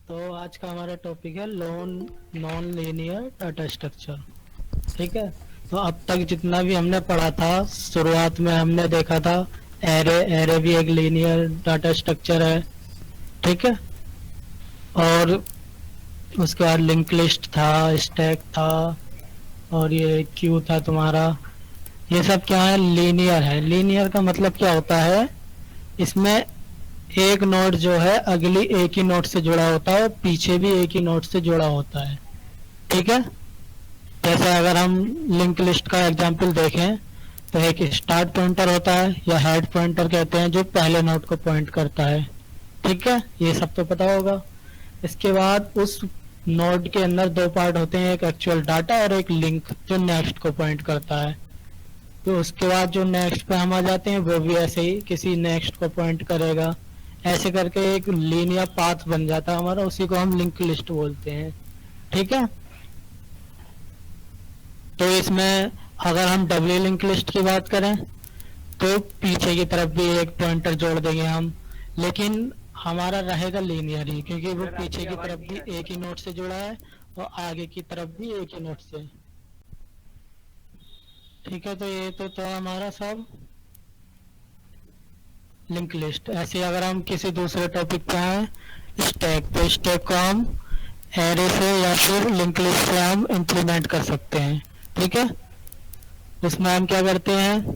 तो आज का हमारा टॉपिक है नॉन लीनियर डाटा स्ट्रक्चर। ठीक है। तो अब तक जितना भी हमने पढ़ा था, शुरुआत में हमने देखा था एरे एरे भी एक लीनियर डाटा स्ट्रक्चर है। ठीक है। और उसके बाद लिंक लिस्ट था, स्टैक था, और ये क्यू था तुम्हारा। ये सब क्या है? लीनियर है। लीनियर का मतलब क्या होता है? इसमें एक नोड जो है अगली एक ही नोड से जुड़ा होता है और पीछे भी एक ही नोड से जुड़ा होता है। ठीक है। जैसे अगर हम लिंक लिस्ट का एग्जांपल देखें तो एक स्टार्ट पॉइंटर होता है या हेड पॉइंटर कहते हैं जो पहले नोड को पॉइंट करता है। ठीक है, ये सब तो पता होगा। इसके बाद उस नोड के अंदर दो पार्ट होते हैं, एक एक्चुअल डाटा और एक लिंक जो नेक्स्ट को पॉइंट करता है। तो उसके बाद जो नेक्स्ट पे हम आ जाते हैं वो भी ऐसे ही किसी नेक्स्ट को पॉइंट करेगा। ऐसे करके एक लीनियर पाथ बन जाता है हमारा, उसी को हम लिंक लिस्ट बोलते हैं। ठीक है। तो इसमें अगर हम डब्ल्यू लिंक लिस्ट की बात करें तो पीछे की तरफ भी एक पॉइंटर जोड़ देंगे हम, लेकिन हमारा रहेगा लीनियर ही, क्योंकि वो पीछे की तरफ भी एक ही नोड से जुड़ा है और आगे की तरफ भी एक ही नोड से। ठीक है। तो ये तो हमारा सब लिंक लिस्ट। ऐसे अगर हम किसी दूसरे टॉपिक पे आए, स्टैक, तो स्टैक को हम एरे से या फिर लिंक लिस्ट से हम इंप्लीमेंट कर सकते हैं। ठीक है। इसमें हम क्या करते हैं,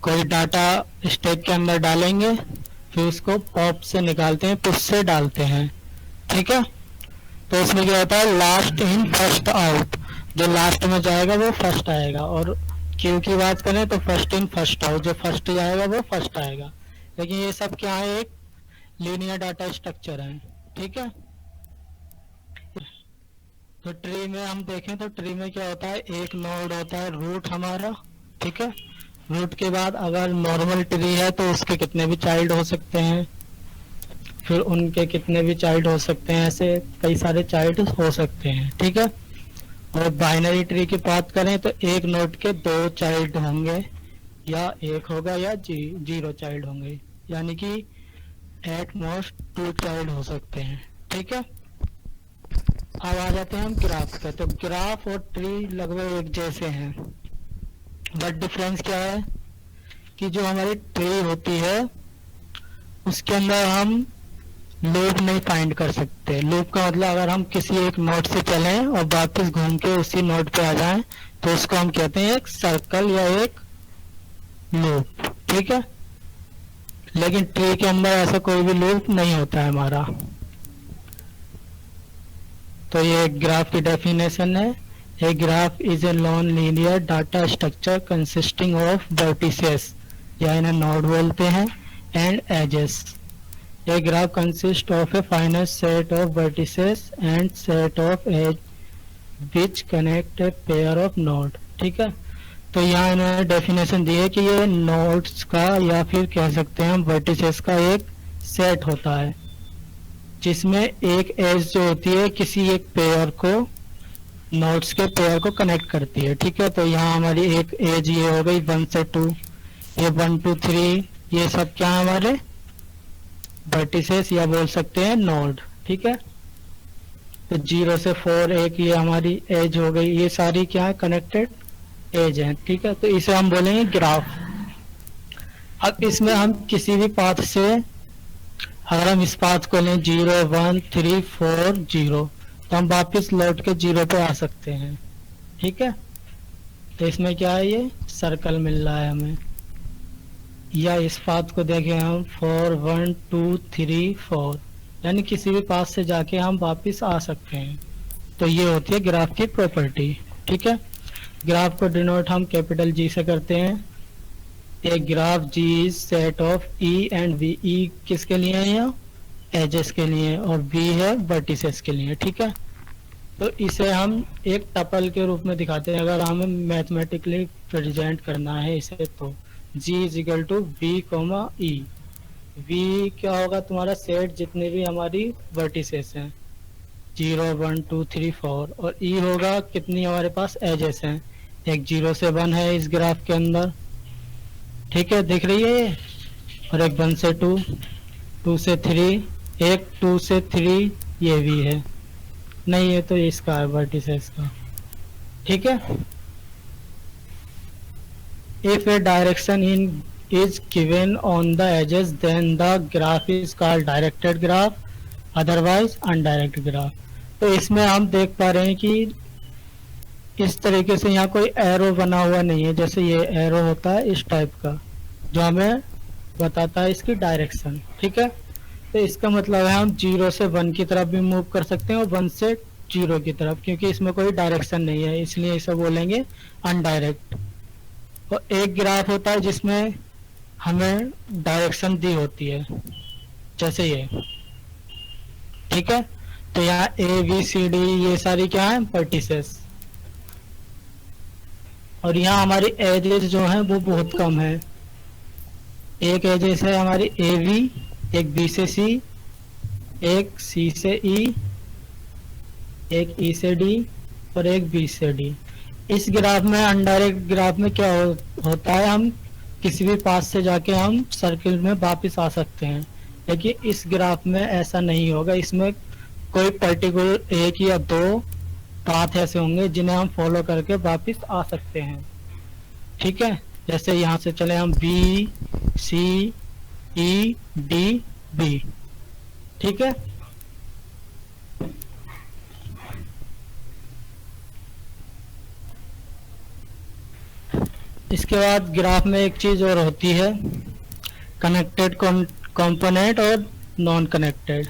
कोई डाटा स्टैक के अंदर डालेंगे, फिर उसको पॉप से निकालते हैं, पुश से डालते हैं। ठीक है। तो इसमें क्या होता है, लास्ट इन फर्स्ट आउट। जो लास्ट में जाएगा वो फर्स्ट आएगा, और क्यू की बात करें तो फर्स्ट इन फर्स्ट आउट, जो फर्स्ट जाएगा वो फर्स्ट आएगा। लेकिन ये सब क्या है, एक लीनियर डाटा स्ट्रक्चर है। ठीक है। तो ट्री में हम देखें तो ट्री में क्या होता है, एक नोड होता है रूट हमारा। ठीक है। रूट के बाद अगर नॉर्मल ट्री है तो उसके कितने भी चाइल्ड हो सकते हैं, फिर उनके कितने भी चाइल्ड हो सकते हैं, ऐसे कई सारे चाइल्ड हो सकते हैं। ठीक है। और बाइनरी ट्री की बात करें तो एक नोड के दो चाइल्ड होंगे, या एक होगा या जीरो चाइल्ड होंगे, यानी कि एट मोस्ट 2 चाइल्ड हो सकते हैं। ठीक है। अब आ जाते हैं हम ग्राफ पे। तो ग्राफ और ट्री लगभग एक जैसे हैं, बट डिफरेंस क्या है कि जो हमारी ट्री होती है उसके अंदर हम लूप नहीं फाइंड कर सकते। लूप का मतलब अगर हम किसी एक नोड से चलें और वापस घूम के उसी नोड पे आ जाएं तो उसको हम कहते हैं एक सर्कल या एक लूप। ठीक है। लेकिन ट्री के अंदर ऐसा कोई भी लूप नहीं होता है हमारा। तो ये ग्राफ की डेफिनेशन है, a graph is a non linear data structure consisting of vertices, या इन्हें नोड बोलते हैं, and edges. A graph consists of a finite set of vertices and set of edge which connect a pair of node। ठीक है। तो यहाँ इन्होंने definition दी है कि ये नोड्स का या फिर कह सकते हैं हम वर्टिसेस का एक सेट होता है जिसमें एक एज जो होती है किसी एक पेयर को, नोड्स के पेयर को कनेक्ट करती है। ठीक है। तो यहाँ हमारी एक एज ये हो गई 1 से 2, ये 1 2 3, ये सब क्या है हमारे वर्टिसेस या बोल सकते हैं नोड। ठीक है। तो 0 से 4 एक ये हमारी एज हो गई, ये सारी क्या है, कनेक्टेड एज है। ठीक है। तो इसे हम बोलेंगे ग्राफ। अब इसमें हम किसी भी पाथ से, अगर हम इस पाथ को लें 0 1 3 4 0, तो हम वापस लौट के 0 पे आ सकते हैं। ठीक है। तो इसमें क्या है, ये सर्कल मिल रहा है हमें। या इस पाथ को देखें हम 4 1 2 3 4, यानी किसी भी पाथ से जाके हम वापस आ सकते हैं। तो ये होती है ग्राफ की प्रॉपर्टी। ठीक है। ग्राफ को डिनोट हम कैपिटल जी से करते हैं। एक graph G is set of E and V. E किसके लिए है, यहाँ एजेस के लिए, और वी है वर्टिसेस के लिए। ठीक है। तो इसे हम एक टपल के रूप में दिखाते हैं अगर हमें मैथमेटिकली प्रेजेंट करना है इसे। तो G is equal to V comma E. V क्या होगा, तुम्हारा सेट जितने भी हमारी वर्टिसेस हैं 0 1 2 3 4, और ई होगा कितनी हमारे पास एजेस हैं, एक 0 से 1 है इस ग्राफ के अंदर। ठीक है, दिख रही है ये, और एक 1 से 2, 2 से 3, एक 2 से 3 ये भी है, नहीं ये तो इसका है वर्टिसेस का, ठीक है। If a direction in is given on the edges, then the graph is called directed graph, otherwise undirected graph। तो इसमें हम देख पा रहे हैं कि इस तरीके से यहाँ कोई एरो बना हुआ नहीं है, जैसे ये एरो होता है इस टाइप का जो हमें बताता है इसकी डायरेक्शन, ठीक है। तो इसका मतलब है हम 0 से 1 की तरफ भी मूव कर सकते हैं और 1 से 0 की तरफ, क्योंकि इसमें कोई डायरेक्शन नहीं है, इसलिए इसे बोलेंगे अनडायरेक्ट। और एक ग्राफ होता है जिसमें हमें डायरेक्शन दी होती है, जैसे ये, ठीक है। तो यहाँ ए बी सी डी ये सारी क्या है, वर्टिसेस। और यहाँ हमारी एजेस जो है वो बहुत कम है। एक एजेस है हमारी ए बी, एक बी से सी, एक सी से ई, एक ई से डी और एक बी से डी। इस ग्राफ में, अनडायरेक्ट ग्राफ में क्या होता है, हम किसी भी पास से जाके हम सर्किल में वापस आ सकते हैं, लेकिन इस ग्राफ में ऐसा नहीं होगा। इसमें कोई पर्टिकुलर एक या दो पाथ ऐसे होंगे जिन्हें हम फॉलो करके वापस आ सकते हैं, ठीक है। जैसे यहाँ से चले हम B C E D B, ठीक है। इसके बाद ग्राफ में एक चीज और होती है, कनेक्टेड कंपोनेंट और नॉन कनेक्टेड।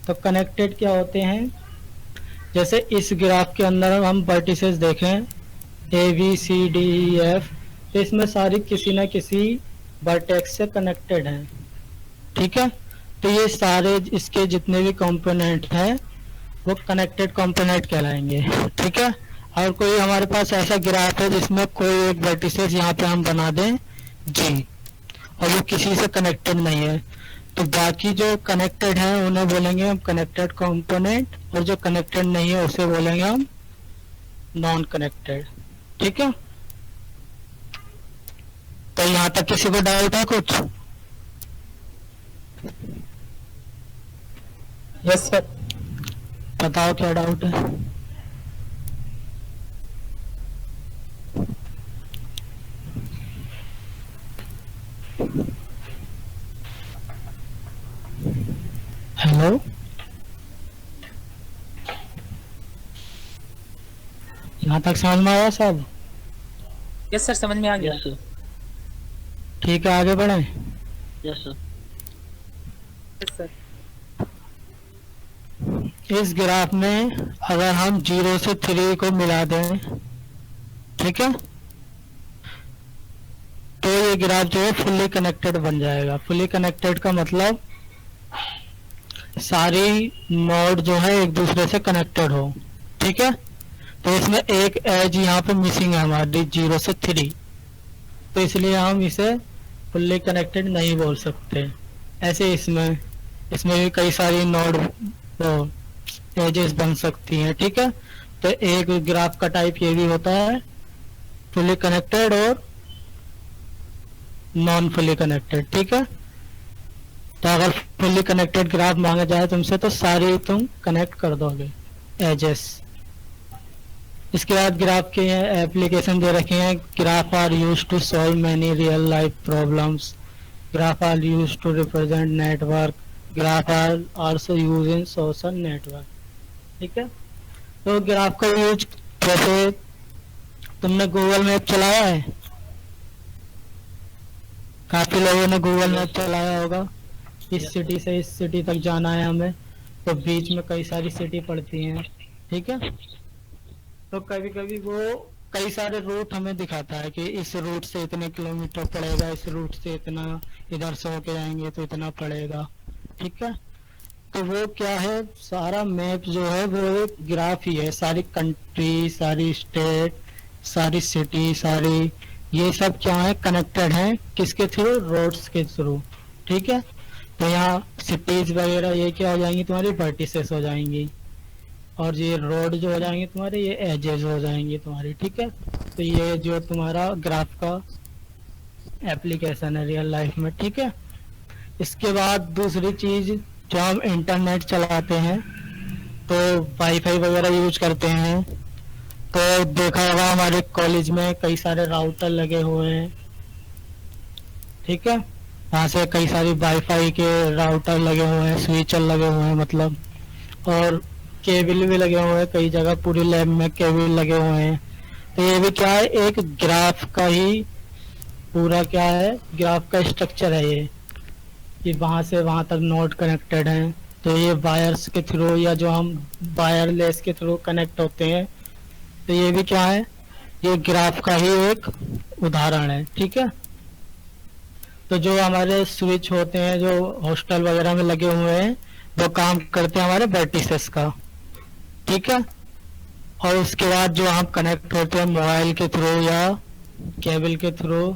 तो कनेक्टेड क्या होते हैं, जैसे इस ग्राफ के अंदर हम वर्टिसेस देखें A B C D E F, तो इसमें सारी किसी न किसी वर्टेक्स से कनेक्टेड हैं, ठीक है। तो ये सारे इसके जितने भी कंपोनेंट हैं वो कनेक्टेड कंपोनेंट कहलाएंगे, ठीक है। और कोई हमारे पास ऐसा ग्राफ है जिसमें कोई एक वर्टिसेस यहाँ पे हम बना दें जी, और वो किसी से कनेक्टेड नहीं है, तो बाकी जो कनेक्टेड है उन्हें बोलेंगे हम कनेक्टेड कंपोनेंट, और जो कनेक्टेड नहीं है उसे बोलेंगे हम नॉन कनेक्टेड, ठीक है। तो यहाँ तक किसी को डाउट है कुछ? Yes sir. बताओ क्या डाउट है। हेलो, यहाँ तक समझ में आया सब? यस सर, समझ में आ गया। Yes sir. ठीक है, आगे बढ़े। Yes sir. Yes sir. इस ग्राफ में अगर हम 0 से 3 को मिला दें, ठीक है, तो ये ग्राफ जो है फुल्ली कनेक्टेड बन जाएगा। फुल्ली कनेक्टेड का मतलब सारी नोड जो है एक दूसरे से कनेक्टेड हो, ठीक है। तो इसमें एक एज यहाँ पे मिसिंग है हमारी 0 से 3, तो इसलिए हम इसे फुल्ली कनेक्टेड नहीं बोल सकते। ऐसे इसमें भी कई सारी नोड एजेस बन सकती हैं, ठीक है। तो एक ग्राफ का टाइप ये भी होता है, फुल्ली कनेक्टेड और नॉन फुल्ली कनेक्टेड, ठीक है। तो अगर फुल्ली कनेक्टेड ग्राफ मांगा जाए तुमसे तो सारी तुम कनेक्ट कर दोगे एजेस। इसके बाद ग्राफ के एप्लीकेशन दे रखे हैं। Graph are used to solve many real life problems, graph are used to represent network, graph are also used in social network, ठीक है। तो ग्राफ का यूज, जैसे तुमने गूगल मैप चलाया है, काफी लोगों ने गूगल मैप चलाया होगा। इस सिटी से इस सिटी तक जाना है हमें, तो बीच में कई सारी सिटी पड़ती हैं, ठीक है। तो कभी कभी वो कई सारे रूट हमें दिखाता है कि इस रूट से इतने किलोमीटर पड़ेगा, इस रूट से इतना, इधर से होके जाएंगे तो इतना पड़ेगा, ठीक है। तो वो क्या है, सारा मैप जो है वो एक ग्राफ ही है। सारी कंट्री, सारी स्टेट, सारी सिटी, सारी ये सब क्या है, कनेक्टेड है किसके थ्रू, रोड्स के थ्रू, ठीक है। तो यहाँ सिटीज वगैरह ये क्या हो जाएंगी, तुम्हारी वर्टिसेस हो जाएंगी, और ये रोड जो हो जाएंगे तुम्हारे, ये एजेस हो जाएंगी तुम्हारी, ठीक है। तो ये जो तुम्हारा ग्राफ का एप्लीकेशन है रियल लाइफ में, ठीक है। इसके बाद दूसरी चीज, जो हम इंटरनेट चलाते हैं तो वाईफाई वगैरह यूज करते हैं, तो देखा होगा हमारे कॉलेज में कई सारे राउटर लगे हुए हैं, ठीक है। वहाँ से कई सारी वाईफाई के राउटर लगे हुए हैं, स्विचर लगे हुए हैं मतलब, और केबल भी लगे हुए हैं कई जगह, पूरी लैब में केबल लगे हुए हैं। तो ये भी क्या है, एक ग्राफ का ही पूरा क्या है, ग्राफ का स्ट्रक्चर है ये, कि वहाँ से वहाँ तक नोड कनेक्टेड हैं। तो ये वायर्स के थ्रू या जो हम वायरलेस के थ्रू कनेक्ट होते हैं, तो ये भी क्या है, ये ग्राफ का ही एक उदाहरण है, ठीक है। तो जो हमारे स्विच होते हैं जो हॉस्टल वगैरह में लगे हुए हैं, वो काम करते हैं हमारे वर्टिसेस का, ठीक है। और उसके बाद जो हम कनेक्ट होते हैं मोबाइल के थ्रू या केबल के थ्रू,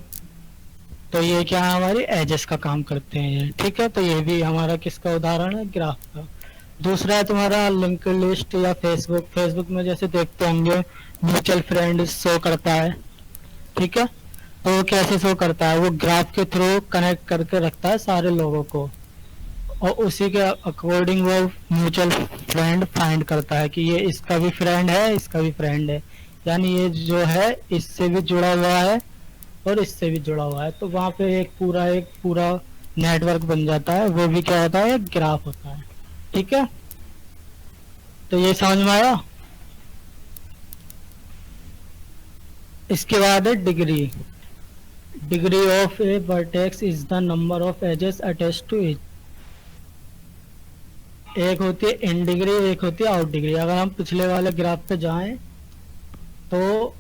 तो ये क्या है, हमारी एजेस का काम करते हैं ये, ठीक है। तो ये भी हमारा किसका उदाहरण है, ग्राफ का। दूसरा है तुम्हारा लिंक लिस्ट या फेसबुक। फेसबुक में जैसे देखते होंगे म्यूचुअल फ्रेंड शो करता है, ठीक है। तो वो कैसे शो करता है, वो ग्राफ के थ्रू कनेक्ट करके रखता है सारे लोगों को, और उसी के अकॉर्डिंग वो म्यूचुअल फ्रेंड फाइंड करता है कि ये इसका भी फ्रेंड है, इसका भी फ्रेंड है, यानी ये जो है इससे भी जुड़ा हुआ है और इससे भी जुड़ा हुआ है। तो वहाँ पे एक पूरा नेटवर्क बन जाता है, वो भी क्या होता है, एक ग्राफ होता है, ठीक है। तो ये समझ में आया। इसके बाद है degree. Degree of a vertex is the number of edges attached to it. एक होती है इन डिग्री, एक होती है आउट डिग्री। अगर हम पिछले वाले ग्राफ पे जाएं, तो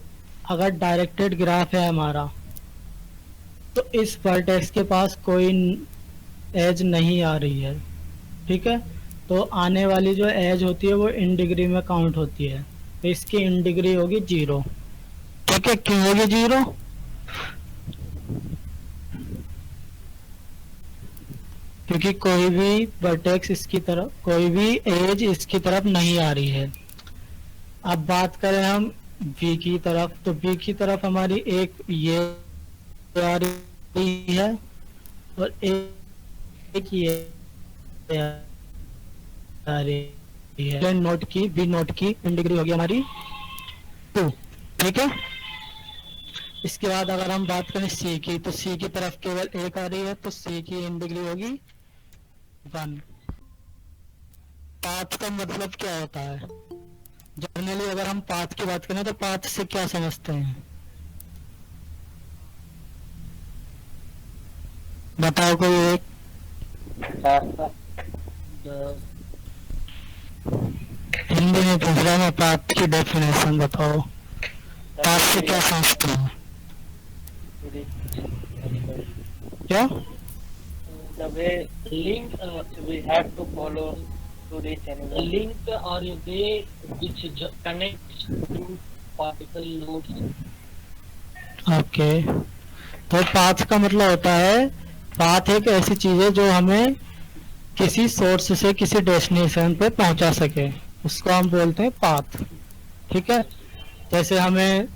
अगर डायरेक्टेड ग्राफ है हमारा, तो इस वर्टेक्स के पास कोई एज नहीं आ रही है, ठीक है। तो आने वाली जो एज होती है वो इन डिग्री में काउंट होती है, तो इसकी इन डिग्री होगी 0, ठीक है। क्यों होगी 0? क्योंकि कोई भी वर्टेक्स इसकी तरफ, कोई भी एज इसकी तरफ नहीं आ रही है। अब बात करें हम बी की तरफ, तो बी की तरफ हमारी एक ये आ रही है और एक ये आ रही है। नोट की बी नोट की इन डिग्री होगी हमारी 2, ठीक है। इसके बाद अगर हम बात करें सी की, तो सी की तरफ केवल एक आ रही है, तो सी की इन डिग्री होगी 1। पाथ का मतलब क्या होता है? जनरली अगर हम पाथ की बात करें तो पाथ से क्या समझते हैं, बताओ कोई एक। हिंदी में पूछ रहा मैं, पाथ की डेफिनेशन बताओ, पाथ से क्या समझते हैं? क्या? The way link we have to follow to reach another link or a way which connects to particle nodes. Okay, तो पाथ का मतलब होता है, पाथ एक ऐसी चीज है जो हमें किसी सोर्स से किसी डेस्टिनेशन पे पहुंचा सके, उसको हम बोलते हैं पाथ, ठीक है। जैसे हमें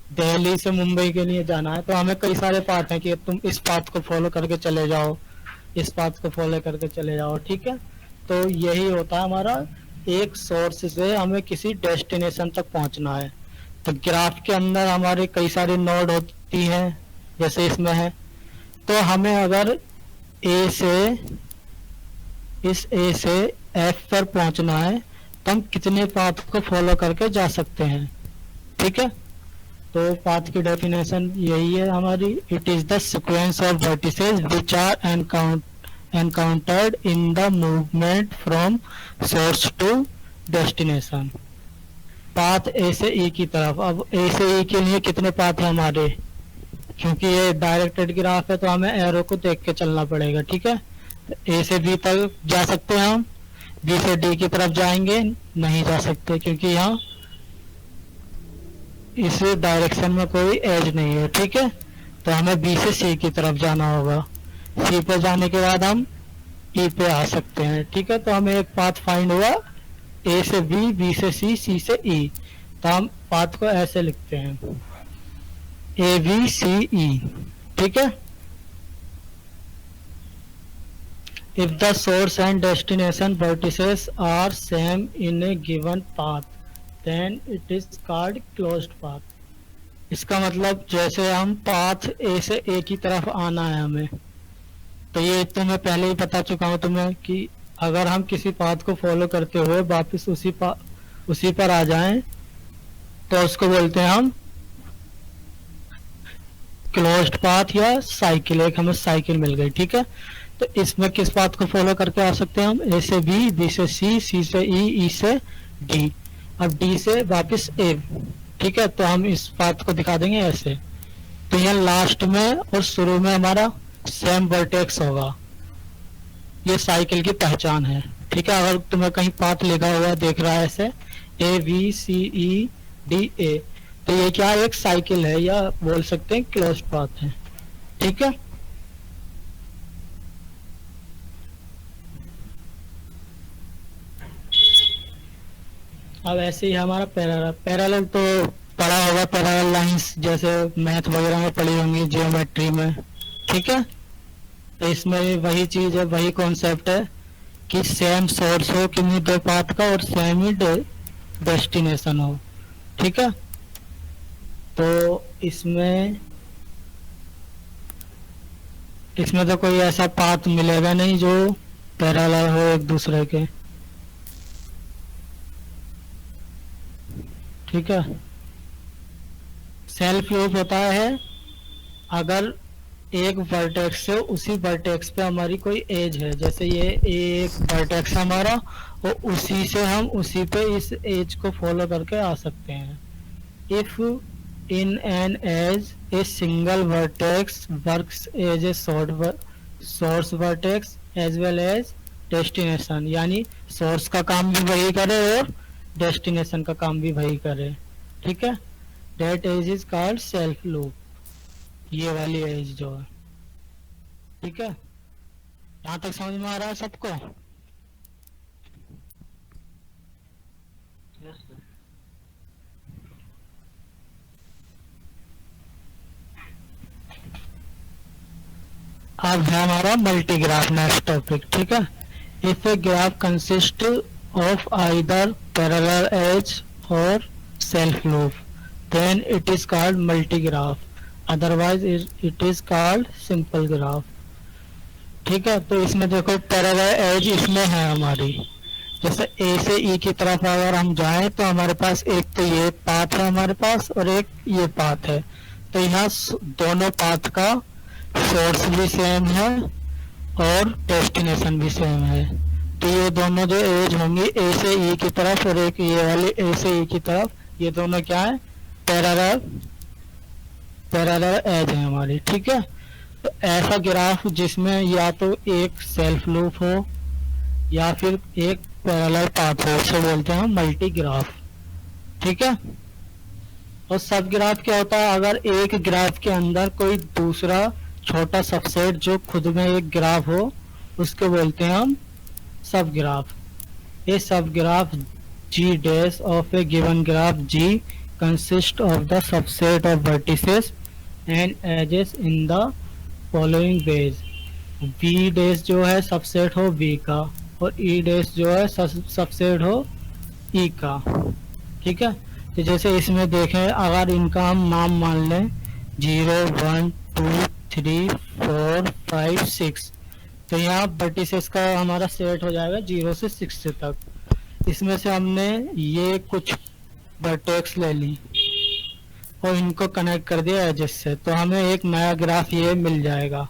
दिल्ली से मुंबई के लिए जाना है, तो हमें कई सारे पाथ हैं कि तुम इस पाथ को फॉलो करके चले जाओ, इस पाथ को फॉलो करके चले जाओ, ठीक है। तो यही होता है हमारा, एक सोर्स से हमें किसी डेस्टिनेशन तक पहुंचना है। तो ग्राफ के अंदर हमारे कई सारी नोड होती हैं, जैसे इसमें है। तो हमें अगर ए से एफ पर पहुंचना है, तो हम कितने पाथ को फॉलो करके जा सकते हैं, ठीक है। तो पाथ की डेफिनेशन यही है हमारी, it is the sequence of vertices which are encountered in the movement from source to destination. Path A से ई की तरफ। अब ए से ई के लिए कितने पाथ है हमारे, क्योंकि ये डायरेक्टेड ग्राफ है तो हमें एरो को देख के चलना पड़ेगा, ठीक है। ए से बी तक जा सकते हैं हम, बी से डी की तरफ जाएंगे नहीं जा सकते, क्योंकि यहाँ इस डायरेक्शन में कोई एज नहीं है, ठीक है। तो हमें बी से सी की तरफ जाना होगा, सी पे जाने के बाद हम ई पे आ सकते हैं, ठीक है। तो हमें एक पाथ फाइंड हुआ, ए से बी, बी से सी, सी से ई। तो हम पाथ को ऐसे लिखते हैं, ए बी सी ई, ठीक है। if the source and destination vertices are same in a given path then it is called closed path. इसका मतलब जैसे हम पाथ ए से ए की तरफ आना है हमें, तो ये तो मैं पहले ही बता चुका हूँ तुम्हें कि अगर हम किसी पाथ को फॉलो करते हुए वापस उसी पर आ जाएं तो उसको बोलते हैं हम क्लोज्ड पाथ या साइकिल। एक हमें साइकिल मिल गई, ठीक है। तो इसमें किस पाथ को फॉलो करके आ सकते हैं हम? ए से बी, बी से सी, सी से ई से डी, अब डी से वापस ए, ठीक है। तो हम इस पाथ को दिखा देंगे ऐसे। तो यहाँ लास्ट में और शुरू में हमारा सेम वर्टेक्स होगा, ये साइकिल की पहचान है, ठीक है। अगर तुम्हें कहीं पाथ लिखा हुआ देख रहा है ऐसे ए B C E D A, तो ये क्या एक साइकिल है या बोल सकते हैं क्लोज्ड पाथ है, ठीक है। अब ऐसे ही हमारा पैरेलल तो पढ़ा होगा, पैरेलल लाइंस जैसे मैथ वगैरह में पढ़ी होंगी, जियोमेट्री में, ठीक है। तो इसमें वही चीज है, वही कॉन्सेप्ट है कि सेम सोर्स हो किन्हीं दो पाथ का और सेम ही डेस्टिनेशन हो, ठीक है। तो इसमें तो कोई ऐसा पाथ मिलेगा नहीं जो पैरेलल हो एक दूसरे के, ठीक है। सेल्फ लूप होता है अगर एक वर्टेक्स से उसी वर्टेक्स पे हमारी कोई एज है, जैसे ये एक वर्टेक्स हमारा और उसी से हम उसी पे इस एज को फॉलो करके आ सकते हैं। If in an edge a single vertex works as a source vertex as well as destination, यानी सोर्स का काम भी वही करे और डेस्टिनेशन का काम भी वही करे, ठीक है। That edge is called self loop, ये वाली एज जो है, ठीक है। यहाँ तक समझ में आ रहा है सबको? Yes, sir. अब है हमारा मल्टीग्राफ नेक्स्ट टॉपिक, ठीक है। If a graph consist of either parallel edge और self loop then it is called multigraph, otherwise it is called simple graph, ठीक है। तो इसमें देखो पैरेलल एज इसमें है हमारी, जैसे ए से ई की तरफ अगर हम जाएं तो हमारे पास एक तो ये पाथ है हमारे पास और एक ये पाथ है। तो यहाँ दोनों पाथ का सोर्स भी सेम है और डेस्टिनेशन भी सेम है। तो ये दोनों जो एज होंगी ए से ई की तरफ और एक ये वाली ए से ई की तरफ, ये दोनों क्या है? पैरेलल एज है हमारी, ठीक है। तो ऐसा ग्राफ जिसमें या तो एक सेल्फ लूप हो या फिर एक पैरेलल पाथ हो, उसे बोलते हैं मल्टी ग्राफ, ठीक है। और सब ग्राफ क्या होता है? अगर एक ग्राफ के अंदर कोई दूसरा छोटा सबसेट जो खुद में एक ग्राफ हो उसको बोलते हैं हम सब ग्राफ। ए सब graph G dash of a given graph G consists of the subset of vertices and edges in the following ways. V dash जो है सबसेट हो V का और E dash जो है सबसेट हो E का, ठीक है। तो जैसे इसमें देखें, अगर इनका हम नाम मान लें 0 1 2 3 4 5 6, तो यहाँ वर्टिसेस का हमारा सेट हो जाएगा 0 से 6 तक। इसमें से हमने ये कुछ वर्टेक्स ले ली और इनको कनेक्ट कर दिया एजेस से, तो हमें एक नया ग्राफ ये मिल जाएगा।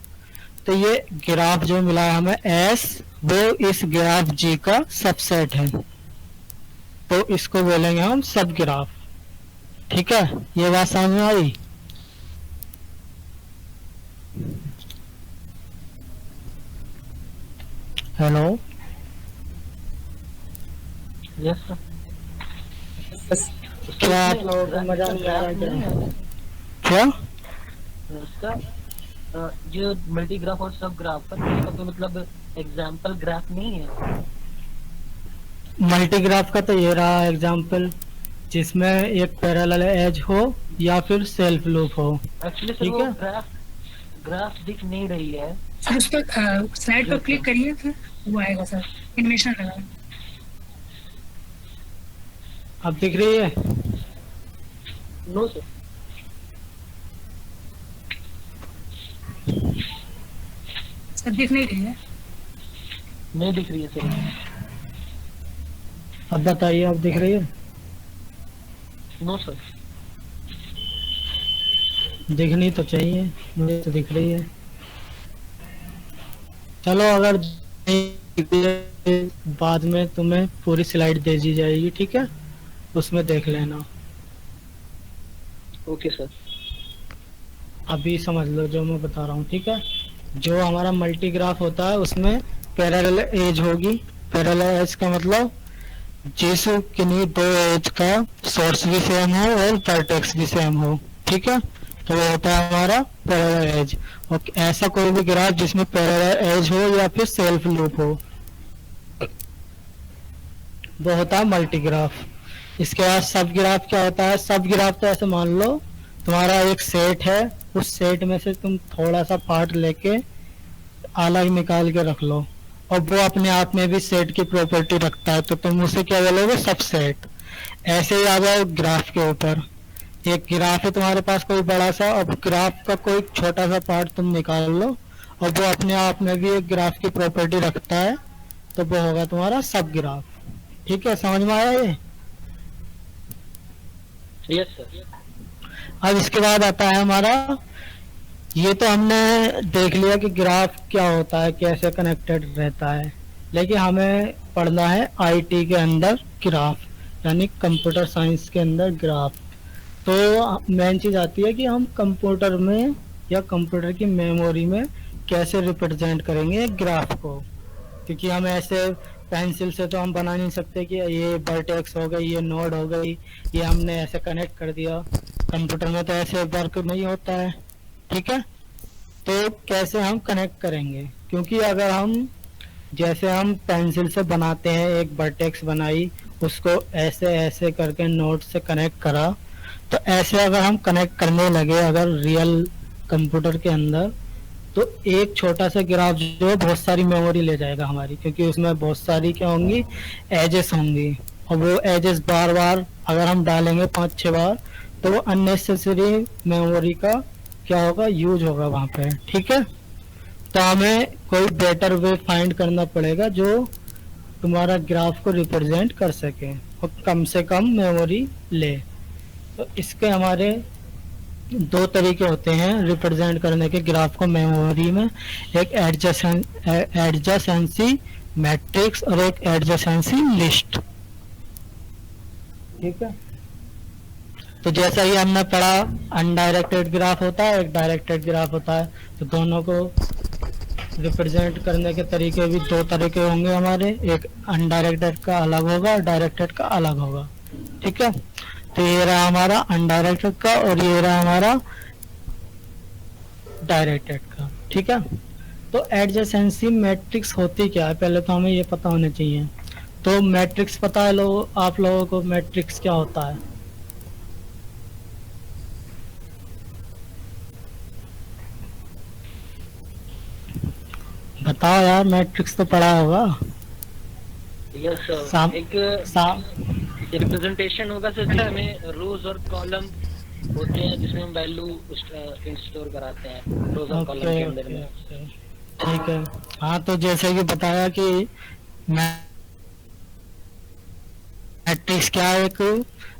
तो ये ग्राफ जो मिला है हमें S, वो इस ग्राफ G का सबसेट है, तो इसको बोलेंगे हम सब ग्राफ, ठीक है। ये बात समझ में आई? Hello, Yes, sir. बस क्या आप लोगों को मजा नहीं आ रहा है क्या? उसका जो मल्टी ग्राफ और सब ग्राफ का इसका तो मतलब एग्जाम्पल ग्राफ नहीं है। मल्टीग्राफ का तो ये रहा एग्जांपल, जिसमें एक पैरेलल एज हो या फिर सेल्फ लूप हो, एक्चुअली सर ठीक वो है। ग्राफ दिख नहीं रही है, फिर उस पर स्लाइड पर क्लिक करिए, फिर वो आएगा सर, एनिमेशन लगा। अब दिख रही है? No sir. सर दिख नहीं रही है। नहीं दिख रही है सर। अब बताइए, अब दिख रही है? No sir. दिखनी तो चाहिए, मुझे तो दिख रही है। चलो, अगर बाद में तुम्हें पूरी स्लाइड दे दी जाएगी, ठीक है, उसमें देख लेना। Okay sir. अभी समझ लो जो मैं बता रहा हूँ, ठीक है। जो हमारा मल्टी ग्राफ होता है उसमें पैरेलल एज होगी। पैरेलल एज का मतलब जिस किन्हीं दो एज का सोर्स भी सेम हो और वर्टेक्स भी सेम हो, ठीक है, तो वो होता है हमारा पैरेलल एज। और ऐसा कोई भी ग्राफ जिसमें पैरेलल एज हो या फिर सेल्फ लूप हो, वो होता है मल्टी ग्राफ। इसके बाद सब ग्राफ क्या होता है? सब ग्राफ तो ऐसे मान लो तुम्हारा एक सेट है, उस सेट में से तुम थोड़ा सा पार्ट लेके अलग निकाल के रख लो, और वो अपने आप में भी सेट की प्रॉपर्टी रखता है, तो तुम उसे क्या बोलोगे? सबसेट। ऐसे ही आ जाओ ग्राफ के ऊपर। एक ग्राफ है तुम्हारे पास कोई बड़ा सा, अब ग्राफ का कोई छोटा सा पार्ट तुम निकाल लो, और वो अपने आप में भी एक ग्राफ की प्रॉपर्टी रखता है, तो वो होगा तुम्हारा सब ग्राफ। ठीक है, समझ में आया ये? Yes sir. अब इसके बाद आता है हमारा, ये तो हमने देख लिया कि ग्राफ क्या होता है, कैसे कनेक्टेड रहता है, लेकिन हमें पढ़ना है आईटी के अंदर ग्राफ, यानी कंप्यूटर साइंस के अंदर ग्राफ। तो मेन चीज आती है कि हम कंप्यूटर में या कंप्यूटर की मेमोरी में कैसे रिप्रेजेंट करेंगे ग्राफ को, क्योंकि हम ऐसे पेंसिल से तो हम बना नहीं सकते कि ये वर्टेक्स हो गई, ये नोड हो गई, ये हमने ऐसे कनेक्ट कर दिया। कंप्यूटर में तो ऐसे वर्क नहीं होता है, ठीक है। तो कैसे हम कनेक्ट करेंगे? क्योंकि अगर हम जैसे हम पेंसिल से बनाते हैं, एक वर्टेक्स बनाई, उसको ऐसे ऐसे करके नोड से कनेक्ट करा, तो ऐसे अगर हम कनेक्ट करने लगे अगर रियल कंप्यूटर के अंदर, तो एक छोटा सा ग्राफ जो है बहुत सारी मेमोरी ले जाएगा हमारी, क्योंकि उसमें बहुत सारी क्या होंगी? एजेस होंगी, और वो एजेस बार बार अगर हम डालेंगे 5-6 बार, तो वो अननेसेसरी मेमोरी का क्या होगा? यूज होगा वहाँ पे, ठीक है। तो हमें कोई बेटर वे फाइंड करना पड़ेगा जो तुम्हारा ग्राफ को रिप्रेजेंट कर सके और कम से कम मेमोरी ले। तो इसके हमारे दो तरीके होते हैं रिप्रेजेंट करने के ग्राफ को मेमोरी में, एक एडजेसेंसी मैट्रिक्स और एक एडजेसेंसी लिस्ट, ठीक है। तो जैसा ही हमने पढ़ा, अनडायरेक्टेड ग्राफ होता है, एक डायरेक्टेड ग्राफ होता है, तो दोनों को रिप्रेजेंट करने के तरीके भी दो तरीके होंगे हमारे, एक अनडायरेक्टेड का अलग होगा और डायरेक्टेड का अलग होगा, ठीक है। तो ये रहा हमारा अनडायरेक्टेड का और ये रहा हमारा डायरेक्टेड का, ठीक है। तो एडजेसेंसी मैट्रिक्स होती क्या है, पहले तो हमें ये पता होना चाहिए। तो मैट्रिक्स पता है आप लोगों को मैट्रिक्स क्या होता है? बताओ यार, मैट्रिक्स तो पढ़ा होगा। Yes sir. एक रिप्रेजेंटेशन होगा सर, जिसमें रोज और कॉलम होते हैं, जिसमें हम वैल्यू स्टोर कराते हैं रोज और कॉलम के अंदर में। ठीक है, हाँ, तो जैसे कि बताया कि मैट्रिक्स क्या है, एक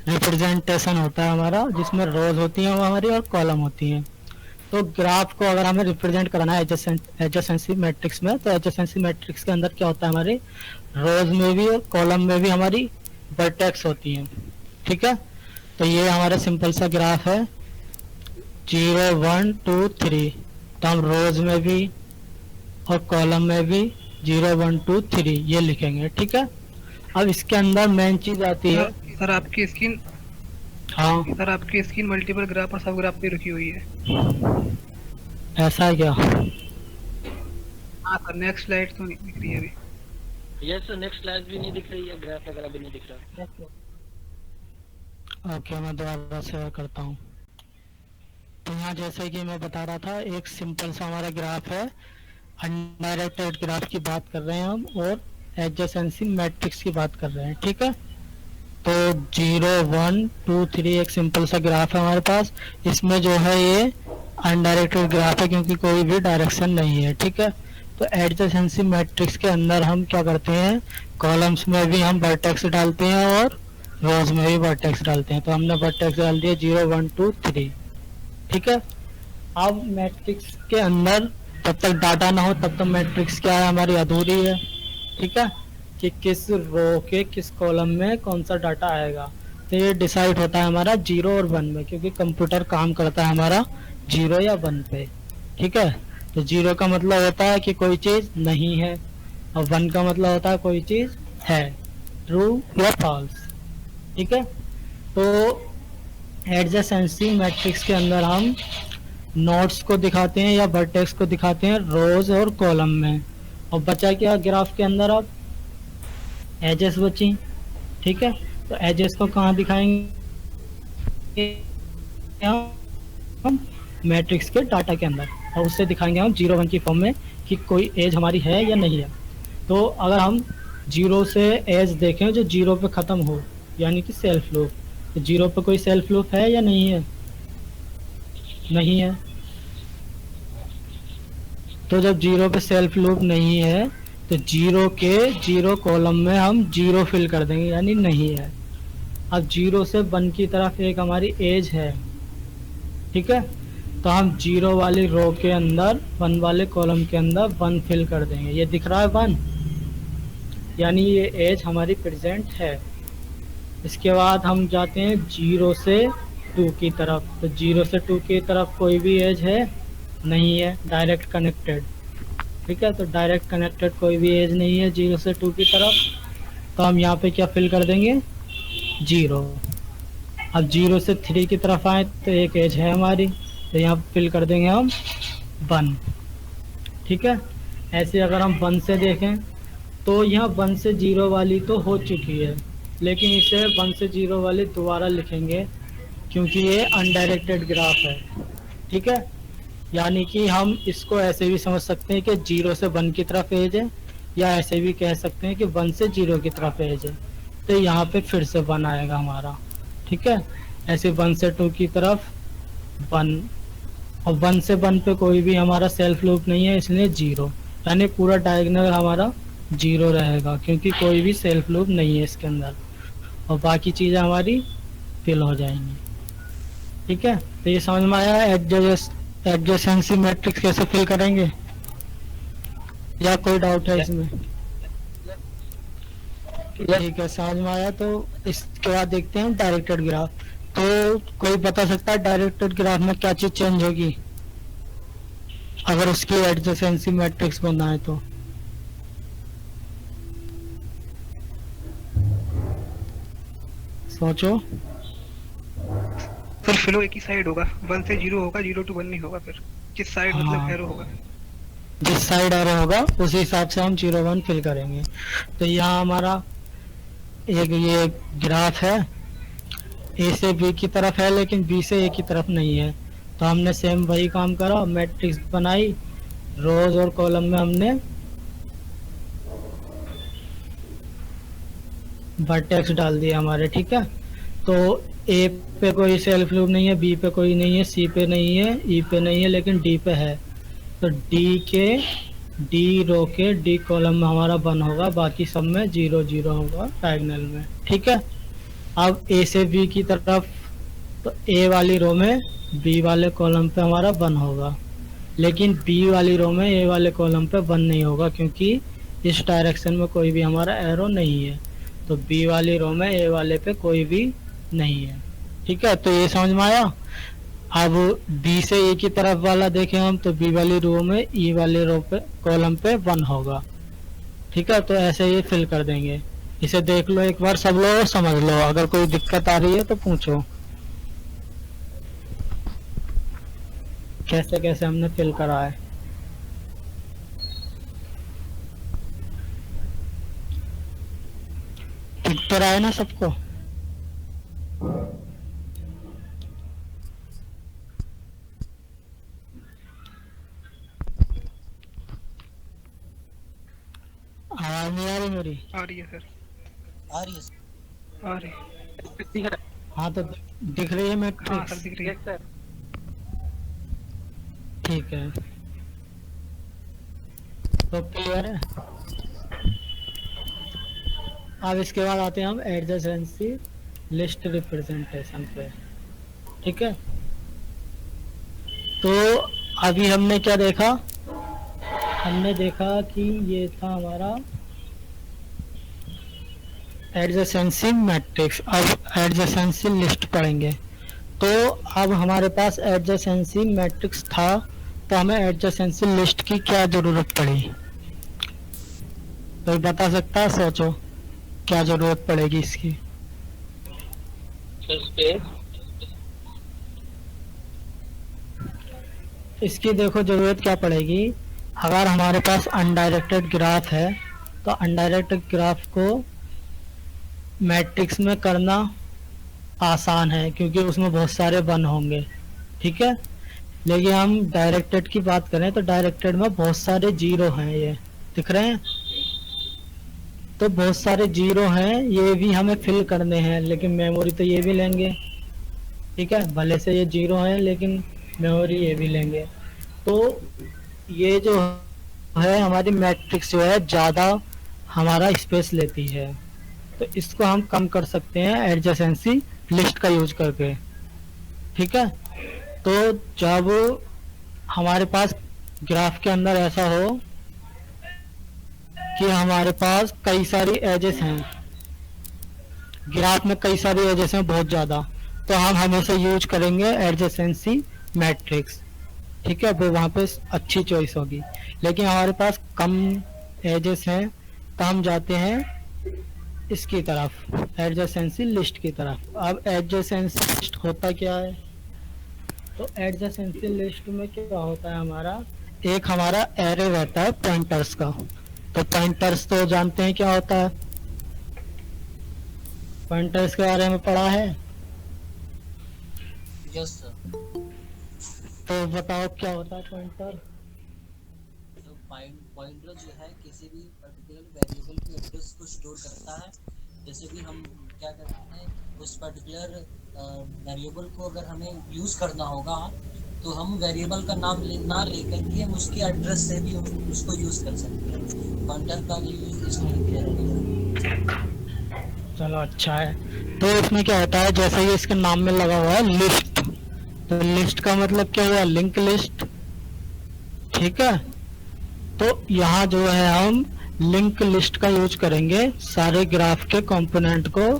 रिप्रेजेंटेशन होता है हमारा, जिसमें रोज होती हैं वो हमारी और कॉलम होती हैं। तो ग्राफ को अगर हमें रिप्रेजेंट करना है एडजेसेंसी मैट्रिक्स में, तो एडजेसेंसी मैट्रिक्स के अंदर क्या होता है? हमारे रोज में भी और कॉलम में भी हमारी वर्टेक्स होती हैं, ठीक है। तो ये हमारा सिंपल सा ग्राफ है 0 1 2 3, तो हम रोज में भी और कॉलम में भी 0 1 2 3 ये लिखेंगे, ठीक है। अब इसके अंदर मेन चीज आती है सर आपकी स्क्रीन, हाँ सर आपकी स्क्रीन मल्टीपल ग्राफ और सब ग्राफ पे रखी हुई है। ऐसा है क्या? हाँ सर, नेक्स्ट स्लाइड तो नहीं दिख रही है अभी। यस सर, नेक्स्ट स्लाइड भी नहीं दिख रही है, ग्राफ वगैरह भी नहीं दिख रहा। ओके, मैं दोबारा शेयर करता हूँ। तो यहाँ जैसे कि मैं बता रहा था, एक सिंपल सा हमारा ग्राफ है अनडायरेक्टेड ग्राफ की बात कर रहे हैं हम, और एडजेसेंसी मैट्रिक्स की बात कर रहे हैं, ठीक है। तो 0 1 2 3 एक सिंपल सा ग्राफ है हमारे पास। इसमें जो है ये अनडायरेक्टेड ग्राफ है क्योंकि कोई भी डायरेक्शन नहीं है, ठीक है। तो एडजेसेंसी मैट्रिक्स के अंदर हम क्या करते हैं, कॉलम्स में भी हम वर्टेक्स डालते हैं और रोज में भी वर्टेक्स डालते हैं। तो हमने वर्टेक्स डाल दिया 0 1 2 3, ठीक है। अब मैट्रिक्स के अंदर जब तक डाटा ना हो तब तक मैट्रिक्स क्या है, हमारी अधूरी है, ठीक है, कि किस रो के किस कॉलम में कौन सा डाटा आएगा। तो ये डिसाइड होता है हमारा 0 और 1 में, क्योंकि कंप्यूटर काम करता है हमारा 0 या 1 पे, ठीक है। तो 0 का मतलब होता है कि कोई चीज नहीं है, और 1 का मतलब होता है कोई चीज है, ट्रू या फॉल्स, ठीक है। तो एडजेसेंसी मैट्रिक्स के अंदर हम नोड्स को दिखाते हैं या वर्टेक्स को दिखाते हैं रोज और कॉलम में, और बचा क्या ग्राफ के अंदर अब एजेस बची, ठीक है। तो एजेस को कहाँ दिखाएंगे हम, मैट्रिक्स के डाटा के अंदर, और उससे दिखाएंगे हम 0 1 की फॉर्म में कि कोई एज हमारी है या नहीं है। तो अगर हम 0 से एज देखें जो 0 पे ख़त्म हो, यानी कि सेल्फ लूप, तो 0 पे कोई सेल्फ लूप है या नहीं है, नहीं है। तो जब 0 पे सेल्फ लूप नहीं है तो 0 के 0 कॉलम में हम 0 फिल कर देंगे, यानी नहीं है। अब 0 से 1 की तरफ एक हमारी एज है, ठीक है। तो हम 0 वाली रो के अंदर 1 वाले कॉलम के अंदर 1 फिल कर देंगे, ये दिख रहा है 1, यानी ये एज हमारी प्रेजेंट है। इसके बाद हम जाते हैं 0 से 2 की तरफ, तो 0 से 2 की तरफ कोई भी एज है नहीं है, डायरेक्ट कनेक्टेड, ठीक है। तो डायरेक्ट कनेक्टेड कोई भी एज नहीं है 0 से 2 की तरफ, तो हम यहाँ पे क्या फिल कर देंगे 0। अब 0 से 3 की तरफ आए तो एक एज है हमारी, तो यहाँ फिल कर देंगे हम 1, ठीक है। ऐसे अगर हम 1 से देखें तो यहाँ 1 से 0 वाली तो हो चुकी है, लेकिन इसे 1 से 0 वाली दोबारा लिखेंगे क्योंकि ये अनडायरेक्टेड ग्राफ है, ठीक है। यानी कि हम इसको ऐसे भी समझ सकते हैं कि 0 से 1 की तरफ एज है, या ऐसे भी कह सकते हैं कि 1 से 0 की तरफ एज है। तो यहाँ पे फिर से 1 आएगा हमारा, ठीक है। ऐसे 1 से 2 की तरफ 1, और 1 से 1 पे कोई भी हमारा सेल्फ लूप नहीं है, इसलिए 0, यानी पूरा डायगोनल हमारा 0 रहेगा क्योंकि कोई भी सेल्फ लूप नहीं है इसके अंदर, और बाकी चीज़ें हमारी फिल हो जाएंगी, ठीक है। तो ये समझ में आया एडजेसेंसी मैट्रिक्स कैसे फिल करेंगे, या कोई डाउट है इसमें? ठीक है, समझ में आया। तो इसके बाद देखते हैं डायरेक्टेड ग्राफ। तो कोई बता सकता है डायरेक्टेड ग्राफ में क्या चीज चेंज होगी अगर उसकी एडजेसेंसी मैट्रिक्स बनाए तो? सोचो। फिर फ्लो एक ही साइड होगा, 1 से 0 होगा, 0 to 1 नहीं होगा। फिर किस साइड मतलब हाँ, एरो होगा, जिस साइड एरो होगा उसी हिसाब से हम 0 1 फिल करेंगे। तो यहाँ हमारा एक ये ग्राफ है, ए से बी की तरफ है लेकिन बी से ए की तरफ नहीं है। तो हमने सेम वही काम करा, मैट्रिक्स बनाई, रोज और कॉलम में हमने वर्टेक्स डाल दिया हमारे, ठीक है। तो ए पे कोई सेल्फ लूप नहीं है, बी पे कोई नहीं है, सी पे नहीं है, ई पे नहीं है, लेकिन डी पे है। तो डी रो के डी कॉलम में हमारा 1 होगा, बाकी सब में 0 0 होगा डायगोनल में, ठीक है। अब ए से बी की तरफ, तो ए वाली रो में बी वाले कॉलम पे हमारा 1 होगा, लेकिन बी वाली रो में ए वाले कॉलम पे 1 नहीं होगा क्योंकि इस डायरेक्शन में कोई भी हमारा एरो नहीं है। तो बी वाली रो में ए वाले पे कोई भी नहीं है, ठीक है। तो ये समझ में आया। अब बी से ए की तरफ वाला देखें हम, तो बी वाली रो में ई वाले रो पे कॉलम पे 1 होगा, ठीक है। तो ऐसे ही फिल कर देंगे। इसे देख लो एक बार सब लोग, समझ लो, अगर कोई दिक्कत आ रही है तो पूछो कैसे कैसे हमने फिल करा है। दिख तो रहा है ना सबको? आ रही है सर, आ रही है सर? आ रही है। दिख रहा हाँ तो दिख रही है हाँ मैट्रिक्स? सर दिख रही है? है। Yes sir. ठीक है, तो क्लियर है। अब इसके बाद आते हैं हम एडजेसेंसी लिस्ट रिप्रेजेंटेशन पे। ठीक है, तो अभी हमने क्या देखा? हमने देखा कि ये था हमारा एडजेसेंसी मैट्रिक्स। अब एडजेसेंसी लिस्ट पढ़ेंगे। तो अब हमारे पास एडजेसेंसी मैट्रिक्स था, तो हमें एडजेसेंसी लिस्ट की क्या जरूरत पड़ी? कोई बता सकता है? सोचो क्या जरूरत पड़ेगी इसकी। स्पेस। इसकी देखो जरूरत क्या पड़ेगी। अगर हमारे पास अनडायरेक्टेड ग्राफ है तो अनडायरेक्टेड ग्राफ को मैट्रिक्स में करना आसान है क्योंकि उसमें बहुत सारे वन होंगे। ठीक है, लेकिन हम डायरेक्टेड की बात करें तो डायरेक्टेड में बहुत सारे जीरो हैं, ये दिख रहे हैं। तो बहुत सारे जीरो हैं, ये भी हमें फिल करने हैं, लेकिन मेमोरी तो ये भी लेंगे। ठीक है, भले से ये जीरो है लेकिन मेमोरी ये भी लेंगे। तो ये जो है हमारी मैट्रिक्स जो है ज़्यादा हमारा स्पेस लेती है, तो इसको हम कम कर सकते हैं एडजेसेंसी लिस्ट का यूज करके। ठीक है, तो जब हमारे पास ग्राफ के अंदर ऐसा हो कि हमारे पास कई सारी एजेस हैं, ग्राफ में कई सारी एजेस हैं बहुत ज़्यादा, तो हम हमेशा यूज करेंगे एडजेसेंसी मैट्रिक्स। ठीक है, वो वहाँ पे अच्छी चॉइस होगी। लेकिन हमारे पास कम एजेस हैं तो हम जाते हैं इसकी तरफ, एडजेसेंसी लिस्ट की तरफ। अब एडजेसेंसी लिस्ट होता क्या है? तो एडजेसेंसी लिस्ट में क्या होता है हमारा, एक हमारा एरे रहता है पॉइंटर्स का। तो पॉइंटर्स तो जानते हैं क्या होता है, पॉइंटर्स के बारे में पढ़ा है? Yes sir. तो बताओ क्या होता है पॉइंटर? तो पॉइंटर जो है किसी भी पर्टिकुलर वेरिएबल के एड्रेस को स्टोर करता है। जैसे कि हम क्या करते हैं, उस पर्टिकुलर वेरिएबल को अगर हमें यूज करना होगा तो हम वेरिएबल का नाम ना लेकर के हम उसके एड्रेस से भी उसको यूज कर सकते हैं। पॉइंटर का यूज इसमें किया जाएगा। चलो अच्छा है। तो इसमें क्या होता है, जैसे ये इसके नाम में लगा हुआ है लिस्ट, तो लिस्ट का मतलब क्या हुआ, लिंक लिस्ट। ठीक है, तो यहाँ जो है हम लिंक लिस्ट का यूज करेंगे सारे ग्राफ के कंपोनेंट को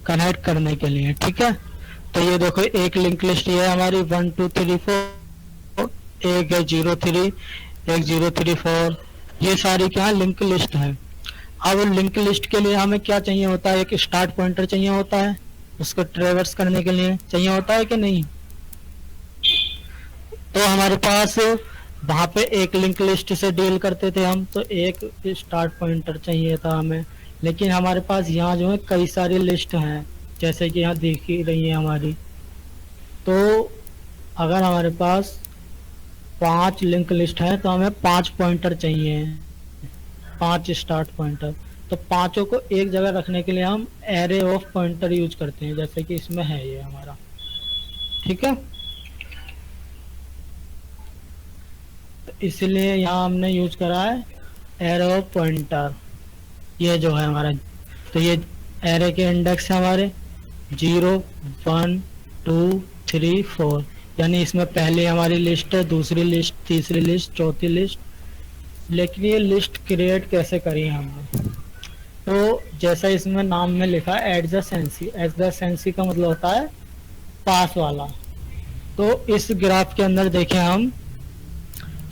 कनेक्ट करने के लिए। ठीक है, तो ये देखो एक लिंक लिस्ट ये है हमारी 1 2 3 4, एक है 0 3, एक 0 3 4, ये सारी क्या लिंक लिस्ट है। अब लिंक लिस्ट के लिए हमें क्या चाहिए होता है, एक स्टार्ट पॉइंटर चाहिए होता है, उसको ट्रेवर्स करने के लिए चाहिए होता है कि नहीं? तो हमारे पास वहां पे एक लिंक लिस्ट से डील करते थे हम, तो एक स्टार्ट पॉइंटर चाहिए था हमें। लेकिन हमारे पास यहाँ जो है कई सारी लिस्ट हैं, जैसे कि यहाँ दिख ही रही है हमारी। तो अगर हमारे पास 5 लिंक लिस्ट है तो हमें 5 पॉइंटर चाहिए, 5 स्टार्ट पॉइंटर। तो पांचों को एक जगह रखने के लिए हम एरे ऑफ पॉइंटर यूज करते हैं, जैसे कि इसमें है ये हमारा। ठीक है, तो इसलिए यहाँ हमने यूज करा है एरे ऑफ पॉइंटर, ये जो है हमारा। तो ये एरे के इंडेक्स है हमारे 0 1 2 3 4, यानी इसमें पहले हमारी लिस्ट है, दूसरी लिस्ट, तीसरी लिस्ट, चौथी लिस्ट। लेकिन ये लिस्ट क्रिएट कैसे करी हमने, तो जैसा इसमें नाम में लिखा है एडजेसेंसी, एडजेसेंसी का मतलब होता है पास वाला। तो इस ग्राफ के अंदर देखें हम,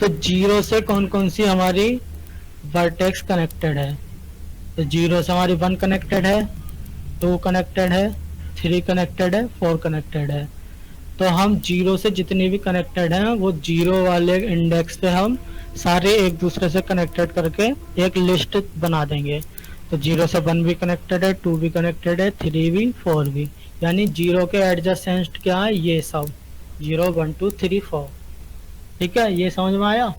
तो 0 से कौन कौन सी हमारी वर्टेक्स कनेक्टेड है। तो 0 से हमारी 1 कनेक्टेड है, 2 कनेक्टेड है, 3 कनेक्टेड है, 4 कनेक्टेड है। तो हम 0 से जितनी भी कनेक्टेड हैं वो 0 वाले इंडेक्स पे हम सारे एक दूसरे से कनेक्टेड करके एक लिस्ट बना देंगे। तो 0 से 1 भी कनेक्टेड है, 2 भी कनेक्टेड है, 3 भी, 4 भी, यानी 0 के एडजेसेंट क्या है, ये सब 0 1 2 3 4। ठीक है, ये समझ में आया?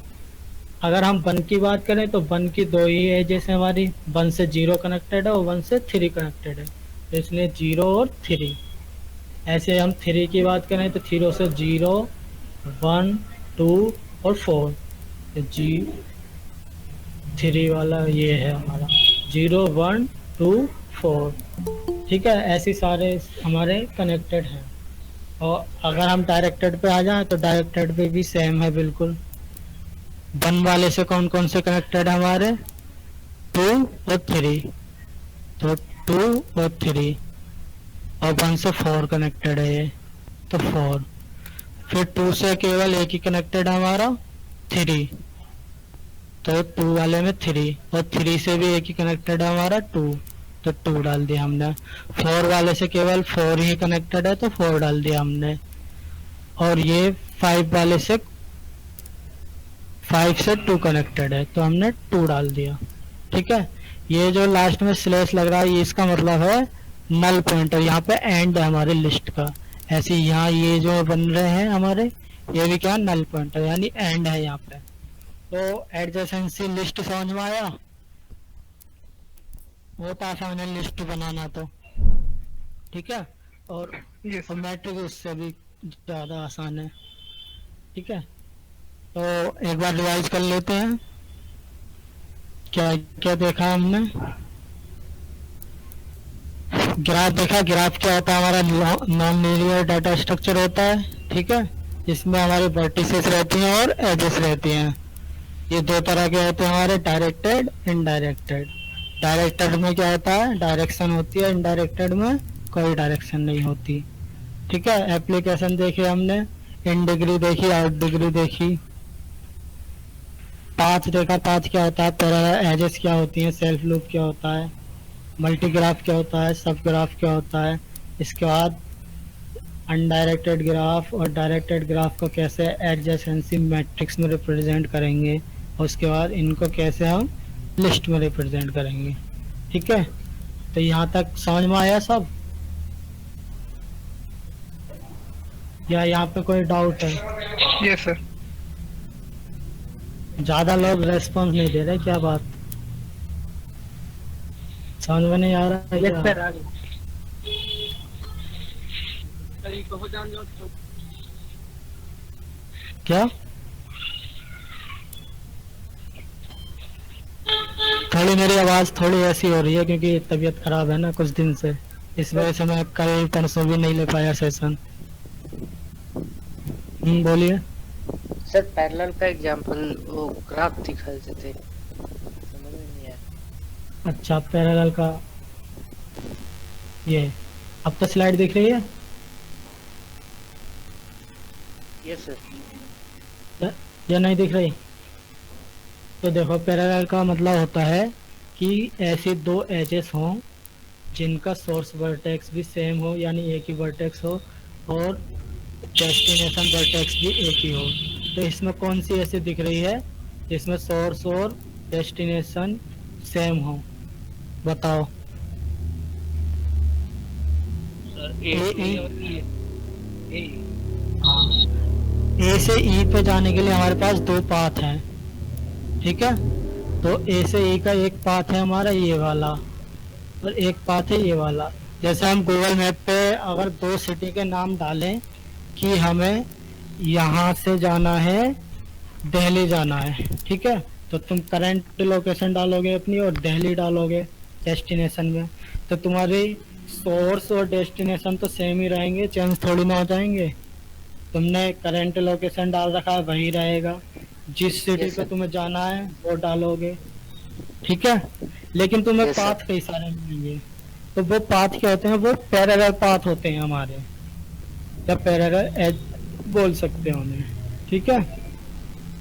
अगर हम 1 की बात करें तो 1 की 2 ही एजेस है हमारी, 1 से 0 कनेक्टेड है और 1 से 3 कनेक्टेड है, तो इसलिए 0 और 3। ऐसे हम 3 की बात करें तो 0 से 0, 1, 2 और 4, तो जी 3 वाला ये है हमारा 0, 1, 2, 4। ठीक है, ऐसे सारे हमारे कनेक्टेड हैं। और अगर हम डायरेक्टेड पे आ जाएं तो डायरेक्टेड पे भी सेम है बिल्कुल। 1 वाले से कौन कौन से कनेक्टेड है हमारे, 2 और 3, तो 2 और 3, और 1 से 4 कनेक्टेड है ये, तो 4। फिर 2 से केवल एक ही कनेक्टेड है हमारा 3, तो 2 वाले में 3, और 3 से भी एक ही कनेक्टेड है हमारा 2, तो 2 डाल दिया हमने। 4 वाले से केवल 4 ही कनेक्टेड है तो 4 डाल दिया हमने। और ये 5 वाले से 5 से 2 कनेक्टेड है तो हमने 2 डाल दिया। ठीक है, ये जो लास्ट में स्लैश लग रहा है ये इसका मतलब है नल पॉइंटर, यहाँ पे एंड है हमारे लिस्ट का। ऐसे यहाँ ये जो बन रहे हैं हमारे ये भी क्या नल पॉइंटर यानी एंड है यहाँ पे। तो एडजेसेंसी लिस्ट समझ में आया, बहुत आसान है लिस्ट बनाना तो। ठीक है, और यस मैट्रिक उससे भी ज्यादा आसान है। ठीक है, तो एक बार रिवाइज कर लेते हैं क्या क्या देखा हमने। ग्राफ देखा, ग्राफ क्या होता है हमारा, नॉन लीनियर डाटा स्ट्रक्चर होता है। ठीक है, इसमें हमारी वर्टिसेस रहती हैं और एजेस रहती हैं। ये दो तरह के होते हैं हमारे, डायरेक्टेड, इनडायरेक्टेड। डायरेक्टेड में क्या होता है, डायरेक्शन होती है, इनडायरेक्टेड में कोई डायरेक्शन नहीं होती। ठीक है, एप्लीकेशन देखी हमने, इन डिग्री देखी, आउट डिग्री देखी। पाथ देखा, पाथ क्या होता है, पैरेलल एजेस क्या होती हैं, सेल्फ लूप क्या होता है, मल्टी ग्राफ क्या होता है, सब ग्राफ क्या होता है। इसके बाद अनडायरेक्टेड ग्राफ और डायरेक्टेड ग्राफ को कैसे एडजेसेंसी मैट्रिक्स में रिप्रेजेंट करेंगे, और उसके बाद इनको कैसे हम लिस्ट में रिप्रेजेंट करेंगे। ठीक है, तो यहाँ तक समझ में आया सब, या यहाँ पे कोई डाउट है? Yes sir. ज्यादा लोग रेस्पॉन्स नहीं दे रहे, क्या बात, समझ में नहीं आ रहा है यस क्या? सर, आगे कहीं कहो जान जाओ तो क्या थोड़ी मेरी आवाज थोड़ी ऐसी हो रही है क्योंकि तबीयत खराब है ना कुछ दिन से, इस वजह से मैं कल परसों भी नहीं ले पाया सेशन। बोलिए। सर पैरेलल का एग्जांपल वो ग्राफ दिखा देते थे, समझ में नहीं आया। अच्छा, पैरेलल का ये अब तो स्लाइड दिख रही है यस सर। या नहीं दिख रही? तो देखो, पैरेलल का मतलब होता है कि ऐसे दो एजेस हों जिनका सोर्स वर्टेक्स भी सेम हो, यानी एक ही वर्टेक्स हो, और डेस्टिनेशन वर्टेक्स भी एक ही हो। तो इसमें कौन सी ऐसी दिख रही है जिसमें सोर्स और डेस्टिनेशन सेम हो, बताओ। सर ए और ए ए से ई पे जाने के लिए हमारे पास दो पाथ हैं। ठीक है, तो ए से ई का एक पाथ है हमारा ये वाला, और एक पाथ है ये वाला। जैसे हम गूगल मैप पे अगर दो सिटी के नाम डालें कि हमें यहाँ से जाना है, दिल्ली जाना है, ठीक है, तो तुम करंट लोकेशन डालोगे अपनी और दिल्ली डालोगे डेस्टिनेशन में, तो तुम्हारी सोर्स और डेस्टिनेशन तो सेम ही रहेंगे, चेंज थोड़ी ना हो जाएंगे। तुमने करंट लोकेशन डाल रखा है वही रहेगा, जिस सिटी Yes, पे sir. तुम्हें जाना है वो डालोगे। ठीक है, लेकिन तुम्हें Yes, sir. पाथ कई सारे मिलेंगे। तो वो पाथ क्या होते हैं, वो पैरेलल पाथ होते हैं हमारे, या पैरेलल एज बोल सकते हैं उन्हें। ठीक है,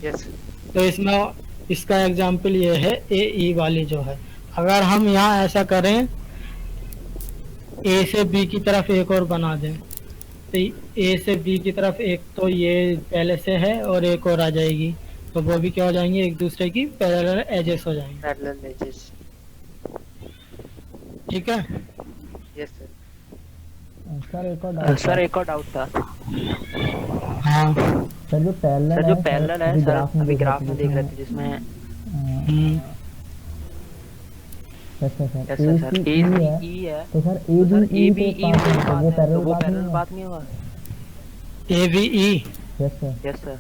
यस तो इसमें इसका एग्जांपल ये है ए ई वाली जो है। अगर हम यहाँ ऐसा करें, ए से बी की तरफ एक और बना दें, तो ए से बी की तरफ एक तो ये पहले से है और एक और आ जाएगी, तो वो भी क्या हो जाएंगे, एक दूसरे की पैरेलल एजेस हो जाएंगे। Parallel edges. ठीक है यस सर। सर, एक और सर एक और डाउट था। हाँ, सर जो पैरेलल है सर अभी ग्राफ में देख रहे थे जिसमें अच्छा सर यस सर ए ई है तो सर ए बी ई तो वो पैरेलल बात नहीं होगा A B E. Yes sir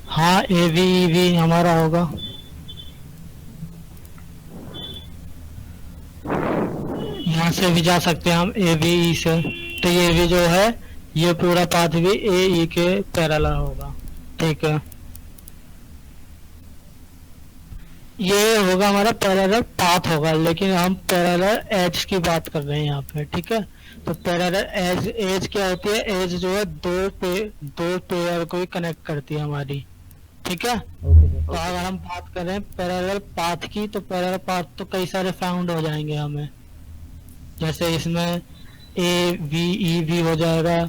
हाँ ए वी हमारा होगा। यहाँ से भी जा सकते हैं हम ए बी ई से, तो ये भी जो है ये पूरा पाथ भी ए ई के पैरेलल होगा। ठीक है, ये होगा हमारा पैरेलल पाथ होगा, लेकिन हम पैरेलल एज की बात कर रहे हैं यहाँ पे। ठीक है, तो पैरेलल एज क्या होती है? एज जो है दो पेयर को ही कनेक्ट करती है हमारी। ठीक है, तो अगर हम बात करें पैरेलल पाथ की, तो पैरेलल पाथ तो कई सारे फाउंड हो जाएंगे हमें, जैसे इसमें ए वी ई भी हो जाएगा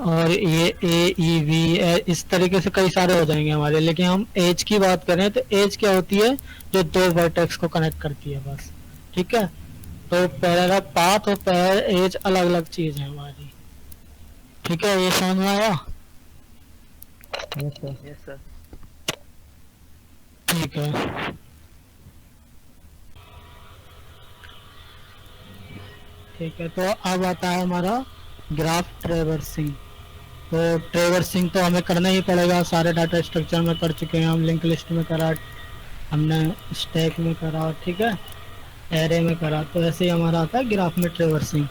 और ये ए ई वी, इस तरीके से कई सारे हो जाएंगे हमारे। लेकिन हम एज की बात करें तो एज क्या होती है? जो दो वर्टेक्स को कनेक्ट करती है बस। ठीक है, तो पैरेलल पाथ और पैरेलल एज अलग अलग चीज है हमारी। ठीक है, ये समझ में आया? यस सर ठीक है, ठीक है। तो अब आता है हमारा ग्राफ ट्रेवर्सिंग। तो ट्रेवर्सिंग तो हमें करना ही पड़ेगा, सारे डाटा स्ट्रक्चर में कर चुके हैं हम, लिंक लिस्ट में करा, हमने स्टैक में करा, ठीक है, एरे में करा। तो ऐसे ही हमारा आता है ग्राफ में ट्रेवर्सिंग।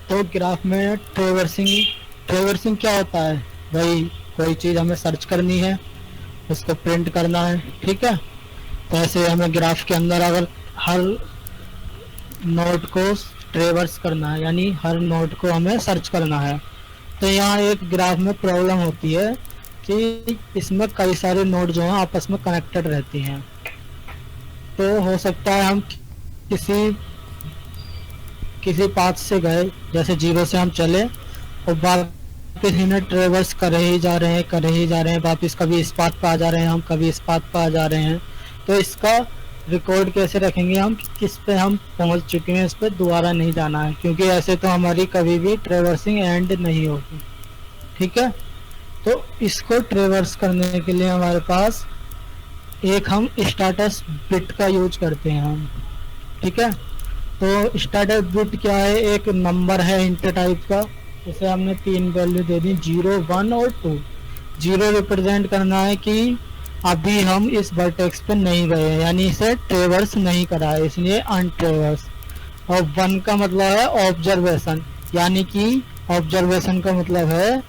तो ग्राफ में ट्रेवर्सिंग क्या होता है? भाई कोई चीज़ हमें सर्च करनी है, उसको प्रिंट करना है। ठीक है, तो ऐसे हमें ग्राफ के अंदर अगर हर नोड को ट्रेवर्स करना है, यानी हर नोड को हमें सर्च करना है, तो यहाँ एक ग्राफ में प्रॉब्लम होती है कि इसमें कई सारे नोड जो हैं आपस में कनेक्टेड रहती हैं। तो हो सकता है हम किसी पाथ से गए, जैसे 0 से हम चले और वापस इन्हें ट्रेवर्स कर ही जा रहे हैं, वापस कभी इस पाथ पर आ जा रहे हैं हम, कभी इस पाथ पर आ जा रहे हैं। तो इसका रिकॉर्ड कैसे रखेंगे हम, किस पे हम पहुंच चुके हैं, इस पे दोबारा नहीं जाना है, क्योंकि ऐसे तो हमारी कभी भी ट्रेवर्सिंग एंड नहीं होगी। ठीक है, तो इसको ट्रेवर्स करने के लिए हमारे पास एक हम स्टेटस बिट का यूज करते हैं हम। ठीक है, तो स्टेटस बिट क्या है? एक नंबर है इंट टाइप का, उसे हमने 3 वैल्यू दे दी, 0, 1 और 2। 0 रिप्रेजेंट करना है कि अभी हम इस वर्टेक्स पे नहीं गए, यानी इसे ट्रेवर्स नहीं करा है, इसलिए अनट्रेवर्स। और 1 का मतलब है ऑब्जर्वेशन, यानी कि ऑब्जर्वेशन का मतलब है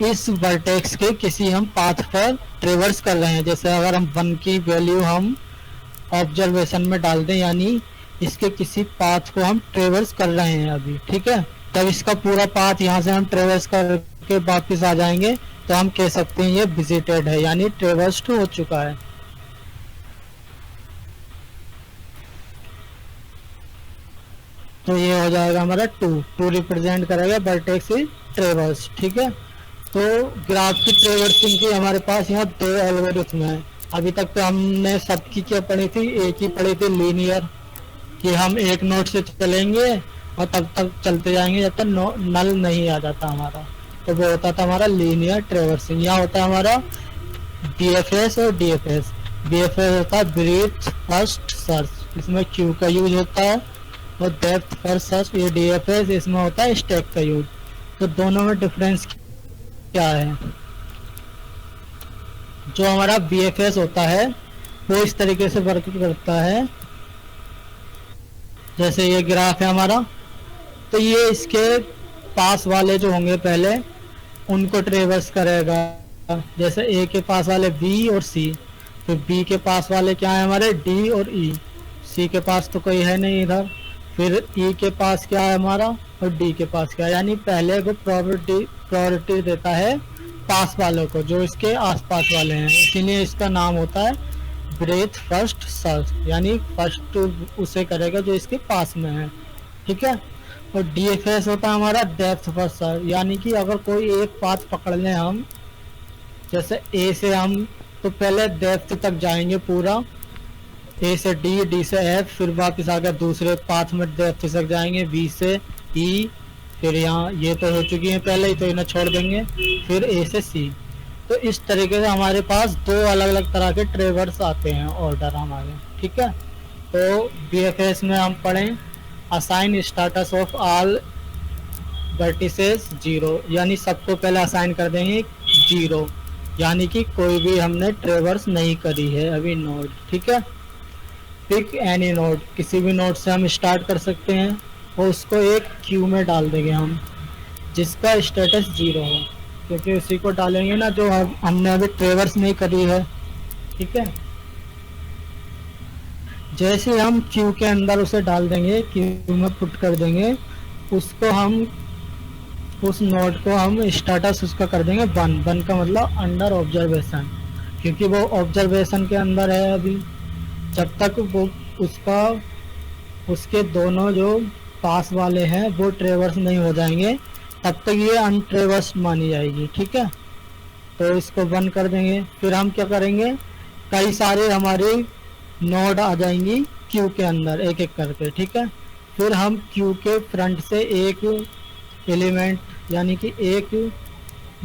इस वर्टेक्स के किसी हम पाथ पर ट्रेवर्स कर रहे हैं। जैसे अगर हम 1 की वैल्यू हम ऑब्जर्वेशन में डाल दें, यानी इसके किसी पाथ को हम ट्रेवर्स कर रहे हैं अभी। ठीक है, तब इसका पूरा पाथ यहाँ से हम ट्रेवर्स करके वापस आ जाएंगे, तो हम कह सकते हैं ये विजिटेड है, यानी ट्रेवर्स्ड हो चुका है। तो ये हो जाएगा हमारा 2 रिप्रेजेंट करेगा वर्टेक्स इज ट्रेवर्स। ठीक है, तो ग्राफ की ट्रेवर्सिंग की हमारे पास यहाँ 2 एल्गोरिथम है। अभी तक तो हमने सबकी क्या पढ़ी थी? एक ही पढ़ी थी, लीनियर, कि हम एक नोड से चलेंगे और तब तक चलते जाएंगे जब तक नल नहीं आ जाता हमारा, तो वो होता था हमारा लीनियर ट्रेवर्सिंग। यहाँ होता है हमारा BFS और DFS। BFS होता है ब्रीथ फर्स्ट सर्च, इसमें क्यू का यूज होता है, और डेप्थ फर्स्ट सर्च ये DFS, इसमें होता है स्टैक का यूज। तो दोनों में डिफरेंस क्या है? जो हमारा BFS होता है वो इस तरीके से वर्क करता है, जैसे ये ग्राफ है हमारा, तो ये इसके पास वाले जो होंगे पहले उनको ट्रेवर्स करेगा। जैसे A के पास वाले B और C, तो B के पास वाले क्या है हमारे D और E, C के पास तो कोई है नहीं इधर, फिर E के पास क्या है हमारा और D के पास क्या है, यानी पहले वो प्रायोरिटी देता है पास वालों को, जो इसके आसपास वाले हैं, इसीलिए इसका नाम होता है ब्रेथ फर्स्ट सर्च, यानी फर्स्ट उसे करेगा जो इसके पास में है। ठीक है, और DFS होता है हमारा डेप्थ फर्स्ट सर्च, यानी कि अगर कोई एक पाथ पकड़ लें हम, जैसे A से हम तो पहले डेप्थ तक जाएंगे पूरा, A से D, D से F, फिर वापस आकर दूसरे पाथ में डेप्थ तक जाएंगे, B से E, फिर यहाँ ये तो हो चुकी है पहले ही, तो इन्हें छोड़ देंगे, फिर ए से सी। तो इस तरीके से हमारे पास दो अलग अलग तरह के ट्रेवर्स आते हैं ऑर्डर हमारे, ठीक है। तो BFS में हम पढ़ें assign status of all vertices 0, यानी सबको पहले असाइन कर देंगे 0, यानी कि कोई भी हमने ट्रेवर्स नहीं करी है अभी नोड, ठीक है। पिक एनी नोड, किसी भी नोड से हम स्टार्ट कर सकते हैं और उसको एक क्यू में डाल देंगे हम जिसका स्टेटस 0 हो, क्योंकि उसी को डालेंगे ना जो हमने अभी ट्रेवर्स नहीं करी है, ठीक है। जैसे हम क्यू के अंदर उसे डाल देंगे, क्यू में पुट कर देंगे, उसको हम उस नोड को हम स्टेटस उसका कर देंगे 1 का मतलब अंडर ऑब्जर्वेशन, क्योंकि वो ऑब्जर्वेशन के अंदर है अभी। जब तक वो उसके दोनों जो पास वाले हैं वो ट्रेवर्स नहीं हो जाएंगे तब तक ये अनट्रेवर्स मानी जाएगी, ठीक है। तो इसको 1 कर देंगे। फिर हम क्या करेंगे, कई सारे हमारे नोड आ जाएंगी क्यू के अंदर एक एक करके, ठीक है। फिर हम क्यू के फ्रंट से एक एलिमेंट यानी कि एक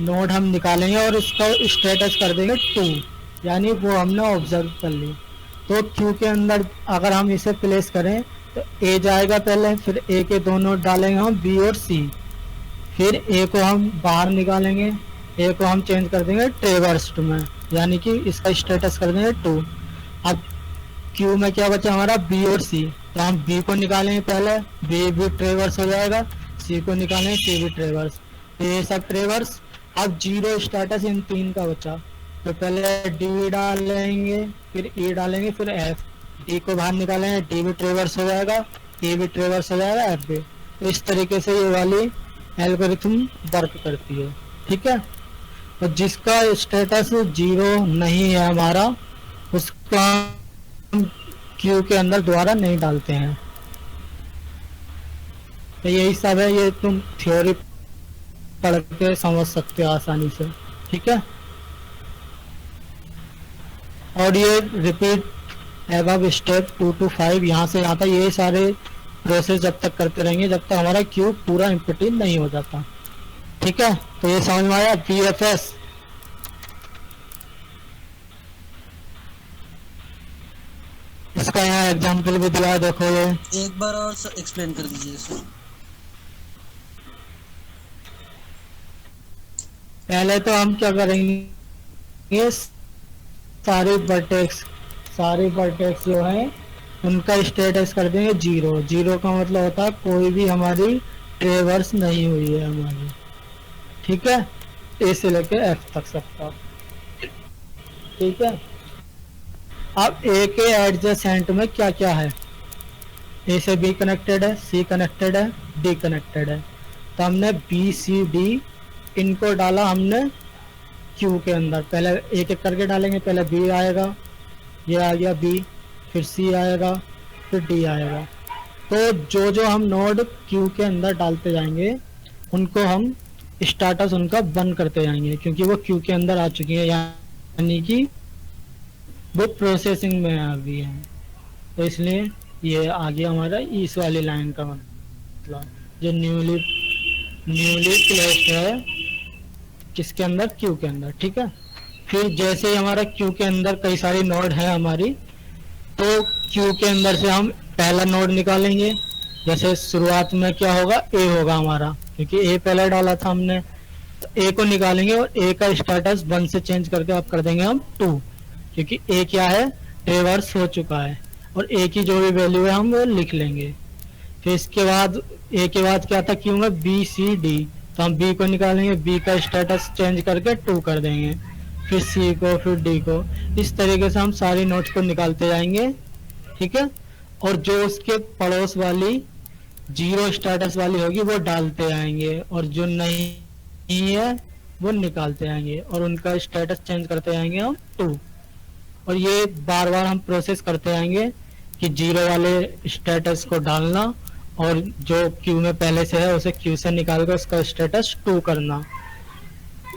नोड हम निकालेंगे और इसका स्टेटस कर देंगे 2, यानी वो हमने ऑब्जर्व कर ली। तो क्यू के अंदर अगर हम इसे प्लेस करें तो ए जाएगा पहले, फिर ए के दो नोड डालेंगे हम बी और सी, फिर ए को हम बाहर निकालेंगे, ए को हम चेंज कर देंगे ट्रेवर्स्ड में, यानी कि इसका स्टेटस कर देंगे 2। अब क्यू में क्या बचा हमारा बी और सी, तो हम बी को निकालेंगे पहले, बी भी ट्रेवर्स हो जाएगा, सी को निकालेंगे, सी भी ट्रेवर्स, तो ये सब ट्रेवर्स। अब 0 स्टेटस इन 3 का बचा, तो पहले डी डालेंगे, फिर ई डालेंगे, फिर एफ, डी को बाहर निकालेंगे, डी भी ट्रेवर्स हो जाएगा, ए भी ट्रेवर्स हो जाएगा, एफ भी। तो इस तरीके से ये वाली एल्गोरिथम वर्क करती है, ठीक है। तो जिसका स्टेटस 0 नहीं है हमारा, उसका हम क्यू के अंदर दोबारा नहीं डालते हैं। तो यही सब है, ये तुम थ्योरी पढ़ के समझ सकते हो आसानी से, ठीक है। और ये रिपीट एबव स्टेप 2 to 5 यहाँ से आता है, ये सारे प्रोसेस जब तक करते रहेंगे जब तक हमारा क्यू पूरा इम्पटी नहीं हो जाता, ठीक है। तो ये समझ में आया BFS। इसका यहाँ एग्जाम्पल भी दिया है, देखो ये एक बार और एक्सप्लेन कर दीजिए सर। पहले तो हम क्या करेंगे, सारे वर्टेक्स जो हैं उनका स्टेटस कर देंगे 0। 0 का मतलब होता है कोई भी हमारी ट्रेवर्स नहीं हुई है हमारी, ठीक है, ए से लेके एफ तक सबका, ठीक है। अब ए के एडजेसेंट में क्या क्या है, ए से बी कनेक्टेड है, सी कनेक्टेड है, डी कनेक्टेड है, तो हमने बी सी डी इनको डाला हमने क्यू के अंदर। पहले एक एक करके डालेंगे, पहले बी आएगा, ये आ गया बी, फिर सी आएगा, फिर डी आएगा। तो जो जो हम नोड क्यू के अंदर डालते जाएंगे उनको हम स्टेटस उनका 1 करते जाएंगे, क्योंकि वो क्यू के अंदर आ चुकी है, यानी कि वो प्रोसेसिंग में आ गई है। तो इसलिए ये आ गया हमारा इस वाली लाइन का मतलब, जो न्यूली प्लेस्ड है किसके अंदर, क्यू के अंदर, ठीक है। फिर जैसे ही हमारा क्यू के अंदर कई सारी नोड है हमारी, तो क्यू के अंदर से हम पहला नोड निकालेंगे। जैसे शुरुआत में क्या होगा, ए होगा हमारा, क्योंकि ए पहले डाला था हमने, तो ए को निकालेंगे और ए का स्टेटस 1 से चेंज करके आप कर देंगे हम 2, क्योंकि ए क्या है, ट्रेवर्स हो चुका है, और ए की जो भी वैल्यू है हम वो लिख लेंगे। फिर इसके बाद ए के बाद क्या था क्यू में, बी सी डी, तो हम बी को निकालेंगे, बी का स्टेटस चेंज करके 2 कर देंगे, फिर सी को, फिर डी को। इस तरीके से हम सारी नोट्स को निकालते जाएंगे, ठीक है। और जो उसके पड़ोस वाली 0 स्टेटस वाली होगी वो डालते आएंगे, और जो नहीं है वो निकालते आएंगे, और उनका स्टेटस चेंज करते आएंगे हम 2। और ये बार बार हम प्रोसेस करते आएंगे कि 0 वाले स्टेटस को डालना, और जो क्यू में पहले से है उसे क्यू से निकाल कर उसका स्टेटस 2 करना।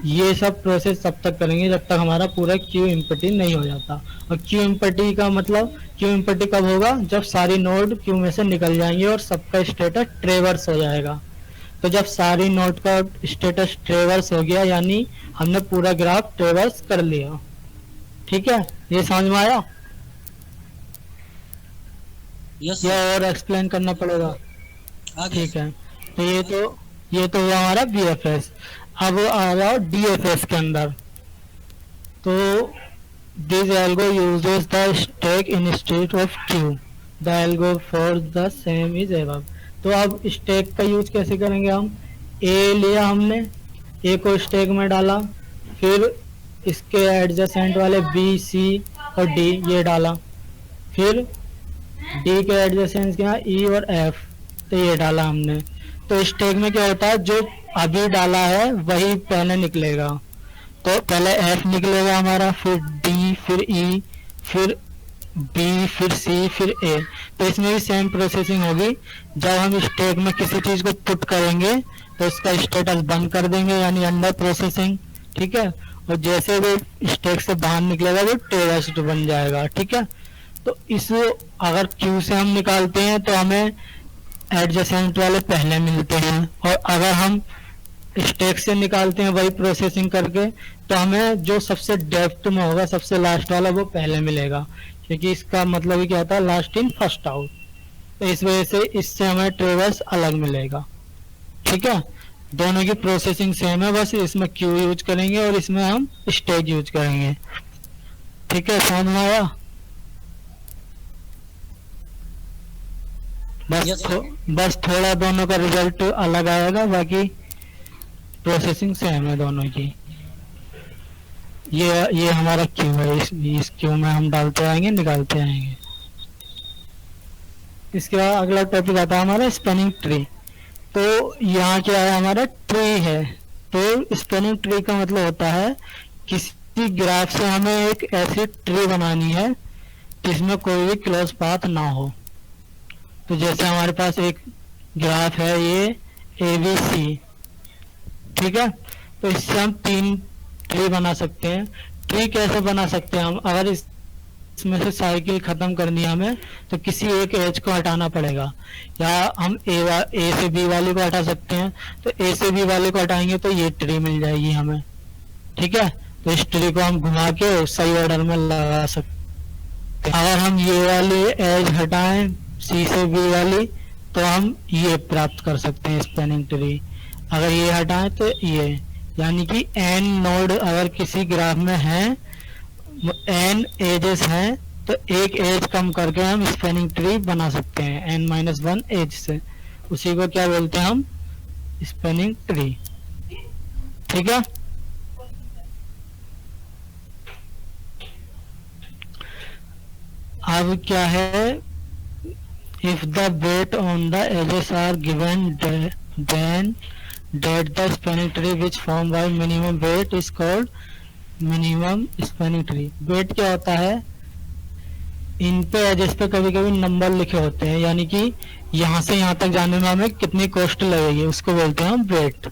ये सब प्रोसेस तब तक करेंगे जब तक हमारा पूरा क्यू इम्पटी नहीं हो जाता। और क्यू इम्पटी का मतलब, क्यू इम्पटी कब होगा, जब सारी नोड क्यू में से निकल जाएंगे और सबका स्टेटस ट्रेवर्स हो जाएगा। तो जब सारी नोड का स्टेटस ट्रेवर्स हो गया यानी हमने पूरा ग्राफ ट्रेवर्स कर लिया। ठीक है, ये समझ में आया? यस या और एक्सप्लेन करना पड़ेगा? आगे ठीक है, तो ये तो हुआ हमारा BFS। अब आ जाओ DFS के अंदर। तो this algo uses the stack instead of Q, the algo for the same is above. तो अब स्टैक का यूज कैसे करेंगे हम? ए लिया हमने, ए को स्टैक में डाला, फिर इसके एडजेसेंट वाले B, C और D ये डाला, फिर D के एडजेसेंट के यहाँ E और F, तो ये डाला हमने। तो स्टैक में क्या होता है, जो अभी डाला है वही पहले निकलेगा। तो पहले F निकलेगा हमारा, फिर D, फिर E, फिर B, फिर C, फिर A। तो इसमें भी सेम प्रोसेसिंग होगी। जब हम स्टैक में किसी चीज को पुट करेंगे तो उसका स्टेटस बंद कर देंगे यानी अंडर प्रोसेसिंग। ठीक है, और जैसे वो स्टैक से बाहर निकलेगा वो टेररिस्ट बन जाएगा। ठीक है, तो इस अगर क्यू से हम निकालते हैं तो हमें एडजेसेंट वाले पहले मिलते हैं, और अगर हम स्टैक से निकालते हैं वही प्रोसेसिंग करके तो हमें जो सबसे डेप्थ में होगा, सबसे लास्ट वाला, वो पहले मिलेगा, क्योंकि इसका मतलब ही क्या होता है, लास्ट इन फर्स्ट आउट। तो इस वजह से इससे हमें ट्रेवर्स अलग मिलेगा। ठीक है, दोनों की प्रोसेसिंग सेम है, बस इसमें क्यू यूज करेंगे और इसमें हम स्टैक यूज करेंगे। ठीक है, समझ में आया? बस थोड़ा दोनों का रिजल्ट अलग आएगा, बाकी प्रोसेसिंग सेम है दोनों की। ये हमारा क्यू है, इस क्यू में हम डालते आएंगे, निकालते आएंगे। इसके बाद अगला टॉपिक आता है हमारा स्पैनिंग ट्री। तो यहाँ क्या है, हमारा ट्री है। तो स्पैनिंग ट्री का मतलब होता है किसी ग्राफ से हमें एक ऐसी ट्री बनानी है जिसमें कोई भी क्लोज पाथ ना हो। तो जैसे हमारे पास एक ग्राफ है ये ABC, ठीक है, तो इससे हम 3 ट्री बना सकते हैं। ट्री कैसे बना सकते हैं हम? अगर इसमें से साइकिल खत्म करनी है हमें तो किसी एक एज को हटाना पड़ेगा, या हम ए से बी वाले को हटा सकते हैं। तो ए से बी वाले को हटाएंगे तो ये ट्री मिल जाएगी हमें। ठीक है, तो इस ट्री को हम घुमा के सही ऑर्डर में लगा सकते हैं। अगर हम ये वाली एज हटाएं सी से बी वाली तो हम ये प्राप्त कर सकते हैं स्पैनिंग ट्री। अगर ये हटाएं तो ये, यानी कि n नोड अगर किसी ग्राफ में है, n एजेस हैं, तो एक एज कम करके हम स्पैनिंग ट्री बना सकते हैं n-1 एज से। उसी को क्या बोलते हैं हम? Spanning tree. ठीक है, अब क्या है, if the weight on the edges are given then that the spanning tree which formed by minimum weight is called minimum spanning tree। weight क्या होता है, इन पे एजेस पे कभी कभी नंबर लिखे होते हैं, यानी कि यहाँ से यहाँ तक जाने में हमें कितनी कॉस्ट लगेगी, उसको बोलते हैं हम वेट।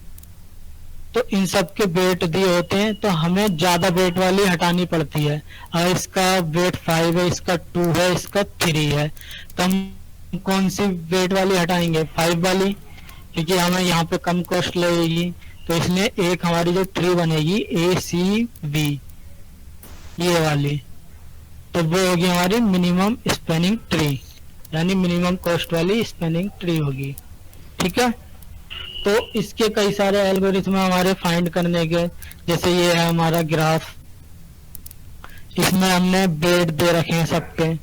तो इन सब के वेट दिए होते हैं, तो हमें ज्यादा वेट वाली हटानी पड़ती है। अगर इसका वेट 5 है, इसका 2 है, इसका 3 है, तो हम कौन सी वेट वाली हटाएंगे? 5 वाली, क्योंकि हमें यहाँ पे कम कॉस्ट लगेगी। तो इसलिए एक हमारी जो ट्री बनेगी ACB ये वाली, तो वो होगी हमारी मिनिमम स्पैनिंग ट्री, यानी मिनिमम कॉस्ट वाली स्पैनिंग ट्री होगी। ठीक है, तो इसके कई सारे एल्गोरिथम हमारे फाइंड करने के, जैसे ये है हमारा ग्राफ, इसमें हमने वेट दे रखे हैं सब पे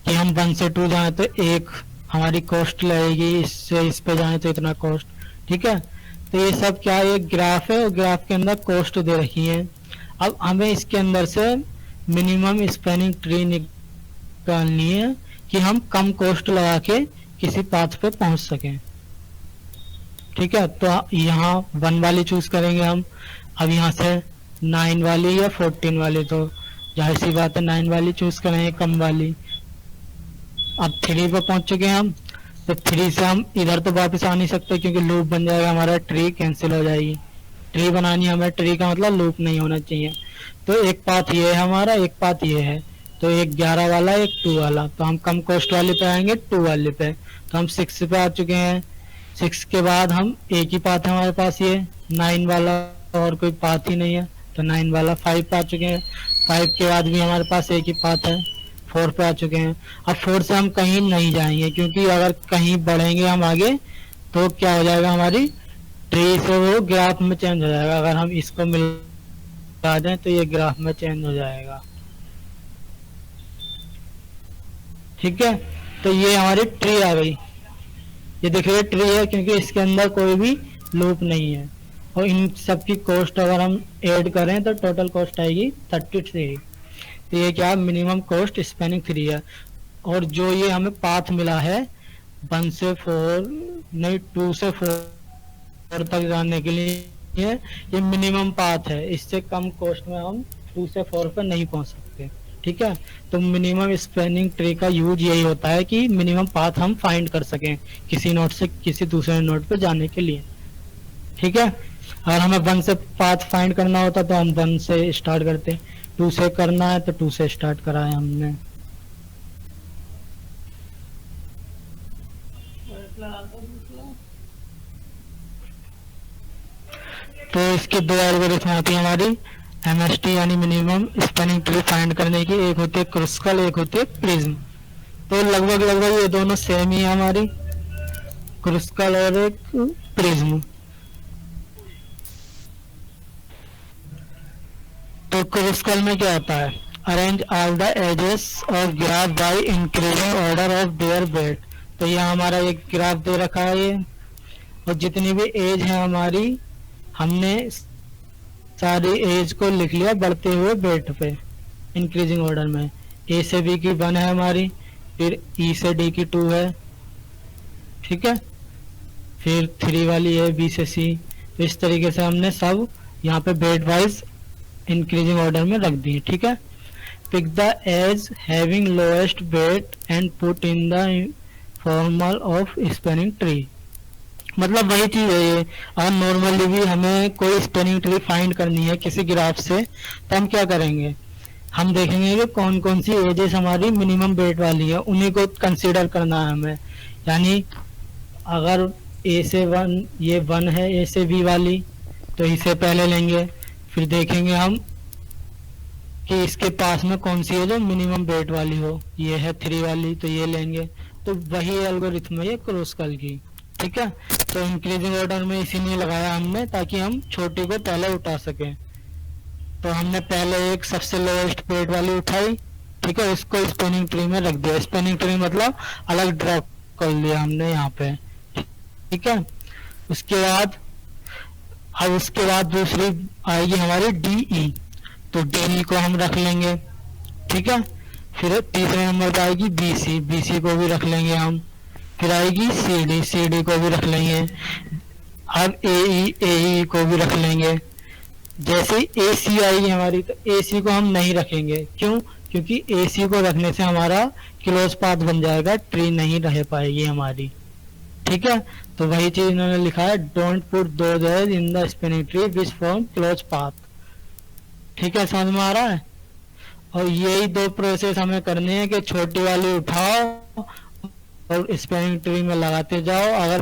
कि हम 1 से 2 जाए तो 1 हमारी कॉस्ट लगेगी, इससे इस पे जाए तो इतना कॉस्ट। ठीक है, तो ये सब क्या है, एक ग्राफ है और ग्राफ के अंदर कॉस्ट दे रखी है। अब हमें इसके अंदर से मिनिमम स्पैनिंग ट्री निकालनी है कि हम कम कॉस्ट लगा के किसी पाथ पे पहुंच सकें। ठीक है, तो यहाँ 1 वाली चूज करेंगे हम। अब यहाँ से 9 वाली या 14 वाली, तो जाहिर सी बात है 9 वाली चूज करेंगे, कम वाली। अब 3 पे पहुंच चुके हैं हम, तो 3 से हम इधर तो वापस आ नहीं सकते क्योंकि लूप बन जाएगा, हमारा ट्री कैंसिल हो जाएगी। ट्री बनानी हमें, ट्री का मतलब लूप नहीं होना चाहिए। तो एक पाथ ये है हमारा, एक पाथ ये है, तो एक 11 वाला, एक 2 वाला। तो हम कम कॉस्ट वाले पे आएंगे, 2 वाले पे। तो हम 6 पे आ चुके हैं। 6 के बाद हम एक ही पाथ है हमारे पास, ये 9 वाला और कोई पाथ ही नहीं है, तो 9 वाला 5 पे आ चुके हैं। 5 के बाद भी हमारे पास एक ही पाथ है, 4 पे आ चुके हैं। अब 4 से हम कहीं नहीं जाएंगे, क्योंकि अगर कहीं बढ़ेंगे हम आगे तो क्या हो जाएगा, हमारी ट्री से वो ग्राफ में चेंज हो जाएगा। अगर हम इसको मिला दें तो ये ग्राफ में चेंज हो जाएगा। ठीक है, तो ये हमारी ट्री आ गई, ये देख रहे ट्री है क्योंकि इसके अंदर कोई भी लूप नहीं है। और इन सब की कॉस्ट अगर हम ऐड करें तो टोटल कॉस्ट आएगी 33। तो ये क्या मिनिमम कॉस्ट स्पैनिंग ट्री है। और जो ये हमें पाथ मिला है 1 से 4 नहीं 2 से 4 तक जाने के लिए ये मिनिमम पाथ है, इससे कम कॉस्ट में हम 2 से 4 पे नहीं पहुंच सकते। ठीक है, तो मिनिमम स्पैनिंग ट्री का यूज यही होता है कि मिनिमम पाथ हम फाइंड कर सकें किसी नोड से किसी दूसरे नोड पे जाने के लिए। ठीक है, अगर हमें 1 से पाथ फाइंड करना होता तो हम 1 से स्टार्ट करते, 2 से करना है तो 2 से स्टार्ट करा है हमने। तो इसकी दो एल्गोरिथम होती है हमारी MST यानी मिनिमम स्पैनिंग ट्री फाइंड करने की, एक होती है क्रुस्कल, एक होती है प्रिज्म। तो लगभग ये दोनों सेम ही है हमारी, क्रुस्कल और एक प्रिज्म। तो क्रुस्कल में क्या होता है, arrange all the edges of graph by increasing order of their weight. तो यहाँ हमारा एक ग्राफ दे रखा है ये, और जितनी भी एज है हमारी हमने सारी एज को लिख लिया बढ़ते हुए वेट पे इंक्रीजिंग ऑर्डर में। ए से बी की 1 है हमारी, फिर ई से डी की 2 है, ठीक है, फिर 3 वाली है बी से सी। तो इस तरीके से हमने सब यहाँ पे वेट वाइज इंक्रीजिंग ऑर्डर में रख दी। ठीक है, pick the edge having lowest weight and put in the formal of spanning tree. मतलब वही चीज है ये, अगर नॉर्मली भी हमें कोई स्पैनिंग ट्री फाइंड करनी है किसी ग्राफ से तो हम क्या करेंगे, हम देखेंगे कि कौन कौन सी एजेस हमारी मिनिमम वेट वाली है, उन्हीं को कंसीडर करना है हमें। यानी अगर ए से 1 ये 1 है ए से बी वाली, तो इसे पहले लेंगे, फिर देखेंगे हम कि इसके पास में कौन सी है जो मिनिमम वेट वाली हो, ये है 3 वाली तो ये लेंगे। तो वही एल्गोरिथम है ये क्रुस्कल की। ठीक है, तो इंक्रीजिंग ऑर्डर में इसीलिए लगाया हमने ताकि हम छोटी को पहले उठा सकें। तो हमने पहले एक सबसे लोएस्ट वेट वाली उठाई, ठीक है, उसको स्पैनिंग ट्री में रख दिया। स्पैनिंग ट्री मतलब अलग ड्रॉ कर लिया हमने यहाँ पे। ठीक है, उसके बाद दूसरी आएगी हमारी DE, तो DE को हम रख लेंगे। ठीक है, फिर तीसरे नंबर पे आएगी BC को भी रख लेंगे हम। फिर आएगी CD को भी रख लेंगे। अब AE को भी रख लेंगे। जैसे AC आएगी हमारी तो AC को हम नहीं रखेंगे, क्यों? क्योंकि AC को रखने से हमारा क्लोज पाथ बन जाएगा, ट्री नहीं रह पाएगी हमारी। ठीक है, तो वही चीज इन्होंने लिखा है, don't put those edge in the spanning tree which form close path. ठीक है, समझ में आ रहा है? और यही 2 प्रोसेस हमें करने हैं कि छोटी वाली उठाओ और स्पैनिंग ट्री में लगाते जाओ। अगर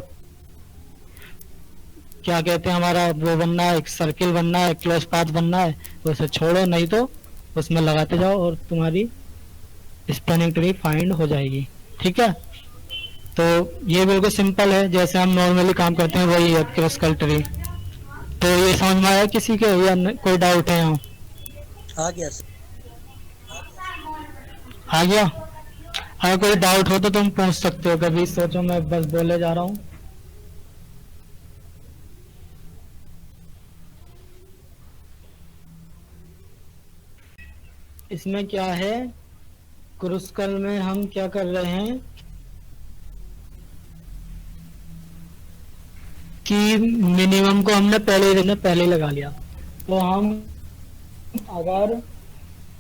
क्या कहते हैं हमारा वो बनना है, एक सर्किल बनना है, क्लोज पाथ बनना है, तो उसे छोड़ो, नहीं तो उसमें लगाते जाओ और तुम्हारी स्पैनिंग ट्री फाइंड हो जाएगी। ठीक है, तो ये बिल्कुल सिंपल है, जैसे हम नॉर्मली काम करते हैं वही है क्रुस्कल ट्री। तो ये समझ में आया किसी के या कोई डाउट है यहाँ? आ गया सर। आ गया? अगर कोई डाउट हो तो तुम पूछ सकते हो, कभी सोचो मैं बस बोले जा रहा हूँ। इसमें क्या है, क्रुस्कल में हम क्या कर रहे हैं कि मिनिमम को हमने पहले लगा लिया। तो हम अगर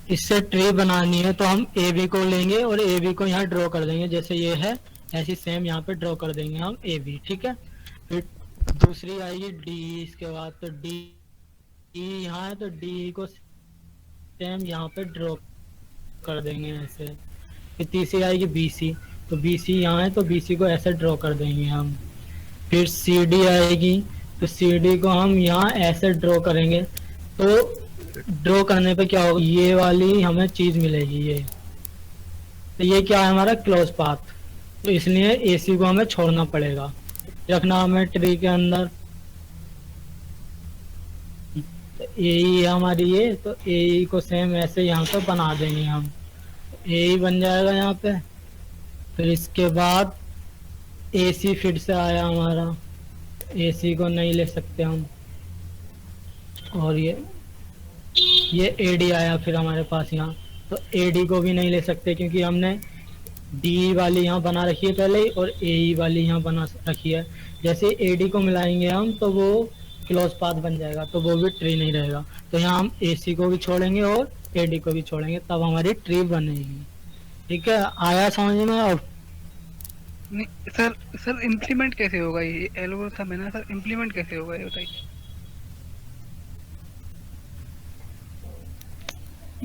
इससे ट्री बनानी है तो हम AB को लेंगे और AB को यहाँ ड्रॉ कर देंगे, जैसे ये है ऐसी सेम यहाँ पे ड्रॉ कर देंगे हम AB। ठीक है, फिर दूसरी आएगी DE इसके बाद, तो DE यहाँ है तो DE को सेम यहाँ पे ड्रॉ कर देंगे ऐसे। फिर तीसरी आएगी BC, तो BC यहाँ है तो BC को ऐसे ड्रॉ कर देंगे हम। फिर CD आएगी, तो CD को हम यहाँ ऐसे ड्रॉ करेंगे। तो ड्रॉ करने पे क्या होगा, ये वाली हमें चीज मिलेगी ये। तो ये क्या है हमारा क्लोज पाथ, तो इसलिए AC को हमें छोड़ना पड़ेगा, रखना हमें ट्री के अंदर। तो AE है हमारी ये, तो AE को सेम ऐसे यहाँ पे बना देंगे हम, AE बन जाएगा यहाँ पे। फिर इसके बाद AC फिर से आया हमारा, AC को नहीं ले सकते हम, और ये AD आया फिर हमारे पास यहाँ, तो AD को भी नहीं ले सकते क्योंकि हमने D वाली यहाँ बना रखी है पहले ही, और AE वाली यहाँ बना रखी है। जैसे AD को मिलाएंगे हम तो वो क्लोज पाथ बन जाएगा, तो वो भी ट्री नहीं रहेगा। तो यहाँ हम AC को भी छोड़ेंगे और AD को भी छोड़ेंगे, तब हमारी ट्री बनेगी। ठीक है, आया समझ में? अब नहीं सर इम्प्लीमेंट कैसे होगा ये एल्गोरिथम है ना सर, इम्प्लीमेंट कैसे होगा ये बताइए।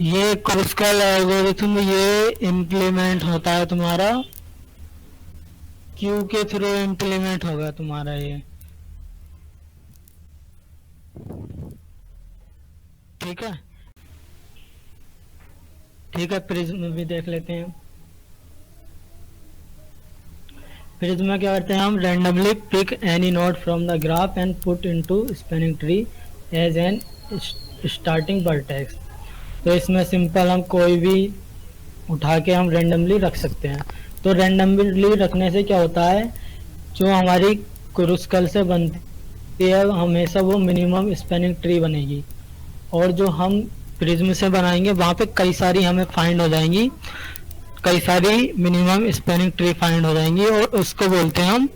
ये क्रुस्कल एल्गोरिथम ये इम्प्लीमेंट होता है तुम्हारा क्यू के थ्रू इम्प्लीमेंट होगा तुम्हारा ये। ठीक है, ठीक है, प्रिज्म भी देख लेते हैं। प्रिज्म में क्या करते हैं हम, randomly pick any node from the graph and put into spanning tree as an starting vertex. तो इसमें सिंपल हम कोई भी उठा के हम रैंडमली रख सकते हैं। तो रैंडमली रखने से क्या होता है, जो हमारी क्रुस्कल से बनती है हमेशा वो मिनिमम स्पैनिंग ट्री बनेगी, और जो हम प्रिज्म से बनाएंगे वहाँ पे कई सारी हमें फाइंड हो जाएंगी, कई सारी मिनिमम स्पैनिंग ट्री फाइंड हो जाएंगी, और उसको बोलते हैं हम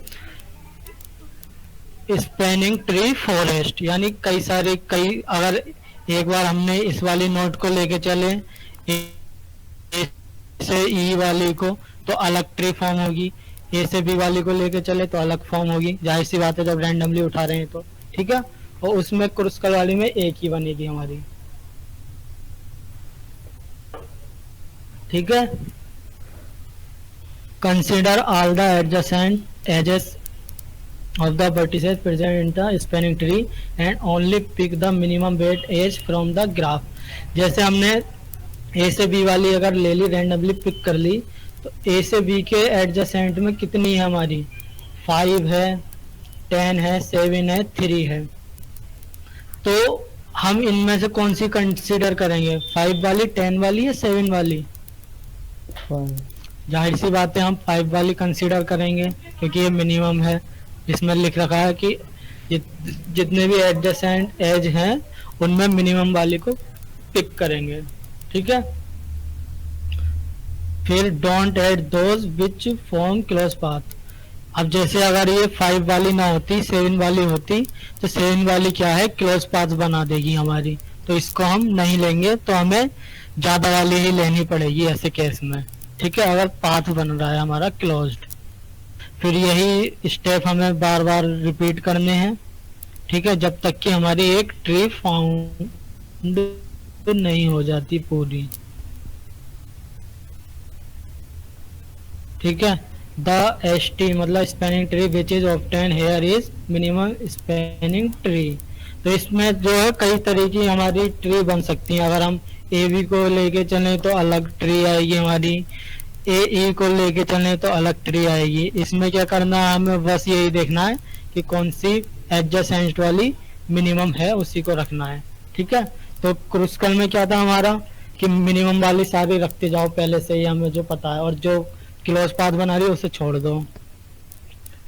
स्पैनिंग ट्री फॉरेस्ट। यानी कई अगर एक बार हमने इस वाली नोड को लेके चले से E वाली को, तो अलग ट्री फॉर्म होगी, A से B वाली को लेके चले तो अलग फॉर्म होगी, जाहिर सी बात है जब रैंडमली उठा रहे हैं तो। ठीक है, और उसमें क्रुस्कल वाली में एक ही बनेगी हमारी। ठीक है, consider all the adjacent edges of the vertices present in the spanning tree and only pick the minimum weight edge from the graph। जैसे हमने A से B वाली अगर ले ली, रैंडमली पिक कर ली, तो A से B के एडजेसेंट में कितनी है हमारी, 5 है, 10 है, 7 है, 3 है। तो हम इनमें से कौन सी कंसीडर करेंगे, 5 वाली, 10 वाली या 7 वाली? जाहिर सी बात है हम 5 वाली कंसीडर करेंगे क्योंकि ये मिनिमम है। इसमें लिख रखा है कि जितने भी एडजेसेंट एज हैं उनमें मिनिमम वाली को पिक करेंगे। ठीक है, फिर don't add those which form close path. अब जैसे अगर ये 5 वाली ना होती, 7 वाली होती, तो 7 वाली क्या है, क्लोज पाथ बना देगी हमारी, तो इसको हम नहीं लेंगे, तो हमें ज्यादा वाली ही लेनी पड़ेगी ऐसे केस में। ठीक है, अगर पाथ बन रहा है हमारा क्लोज्ड। फिर यही स्टेप हमें बार बार रिपीट करने हैं। ठीक है, जब तक कि हमारी एक ट्री फाउंड नहीं हो जाती पूरी। ठीक है, द ST मतलब spanning tree which is obtain here is minimum spanning tree. तो इसमें जो है कई तरह की हमारी ट्री बन सकती है। अगर हम AB को लेके चलें तो अलग ट्री आएगी हमारी, AE को लेके चलें तो अलग ट्री आएगी। इसमें क्या करना है, हमें बस यही देखना है कि कौन सी एडजेसेंट वाली मिनिमम है उसी को रखना है। ठीक है, तो क्रुस्कल में क्या था हमारा कि मिनिमम वाली सारी रखते जाओ पहले से ही, हमें जो पता है, और जो क्लोज पाथ बना रही है उसे छोड़ दो।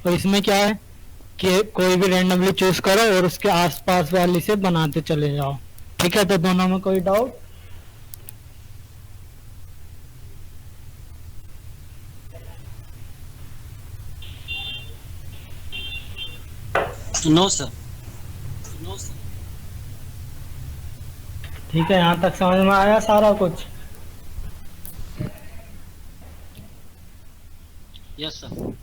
तो इसमें क्या है कि कोई भी रैंडमली चूज करो और उसके आसपास वाली से बनाते चले जाओ। ठीक है, तो दोनों में कोई डाउट? No sir. ठीक है, यहाँ तक समझ में आया सारा कुछ? Yes sir.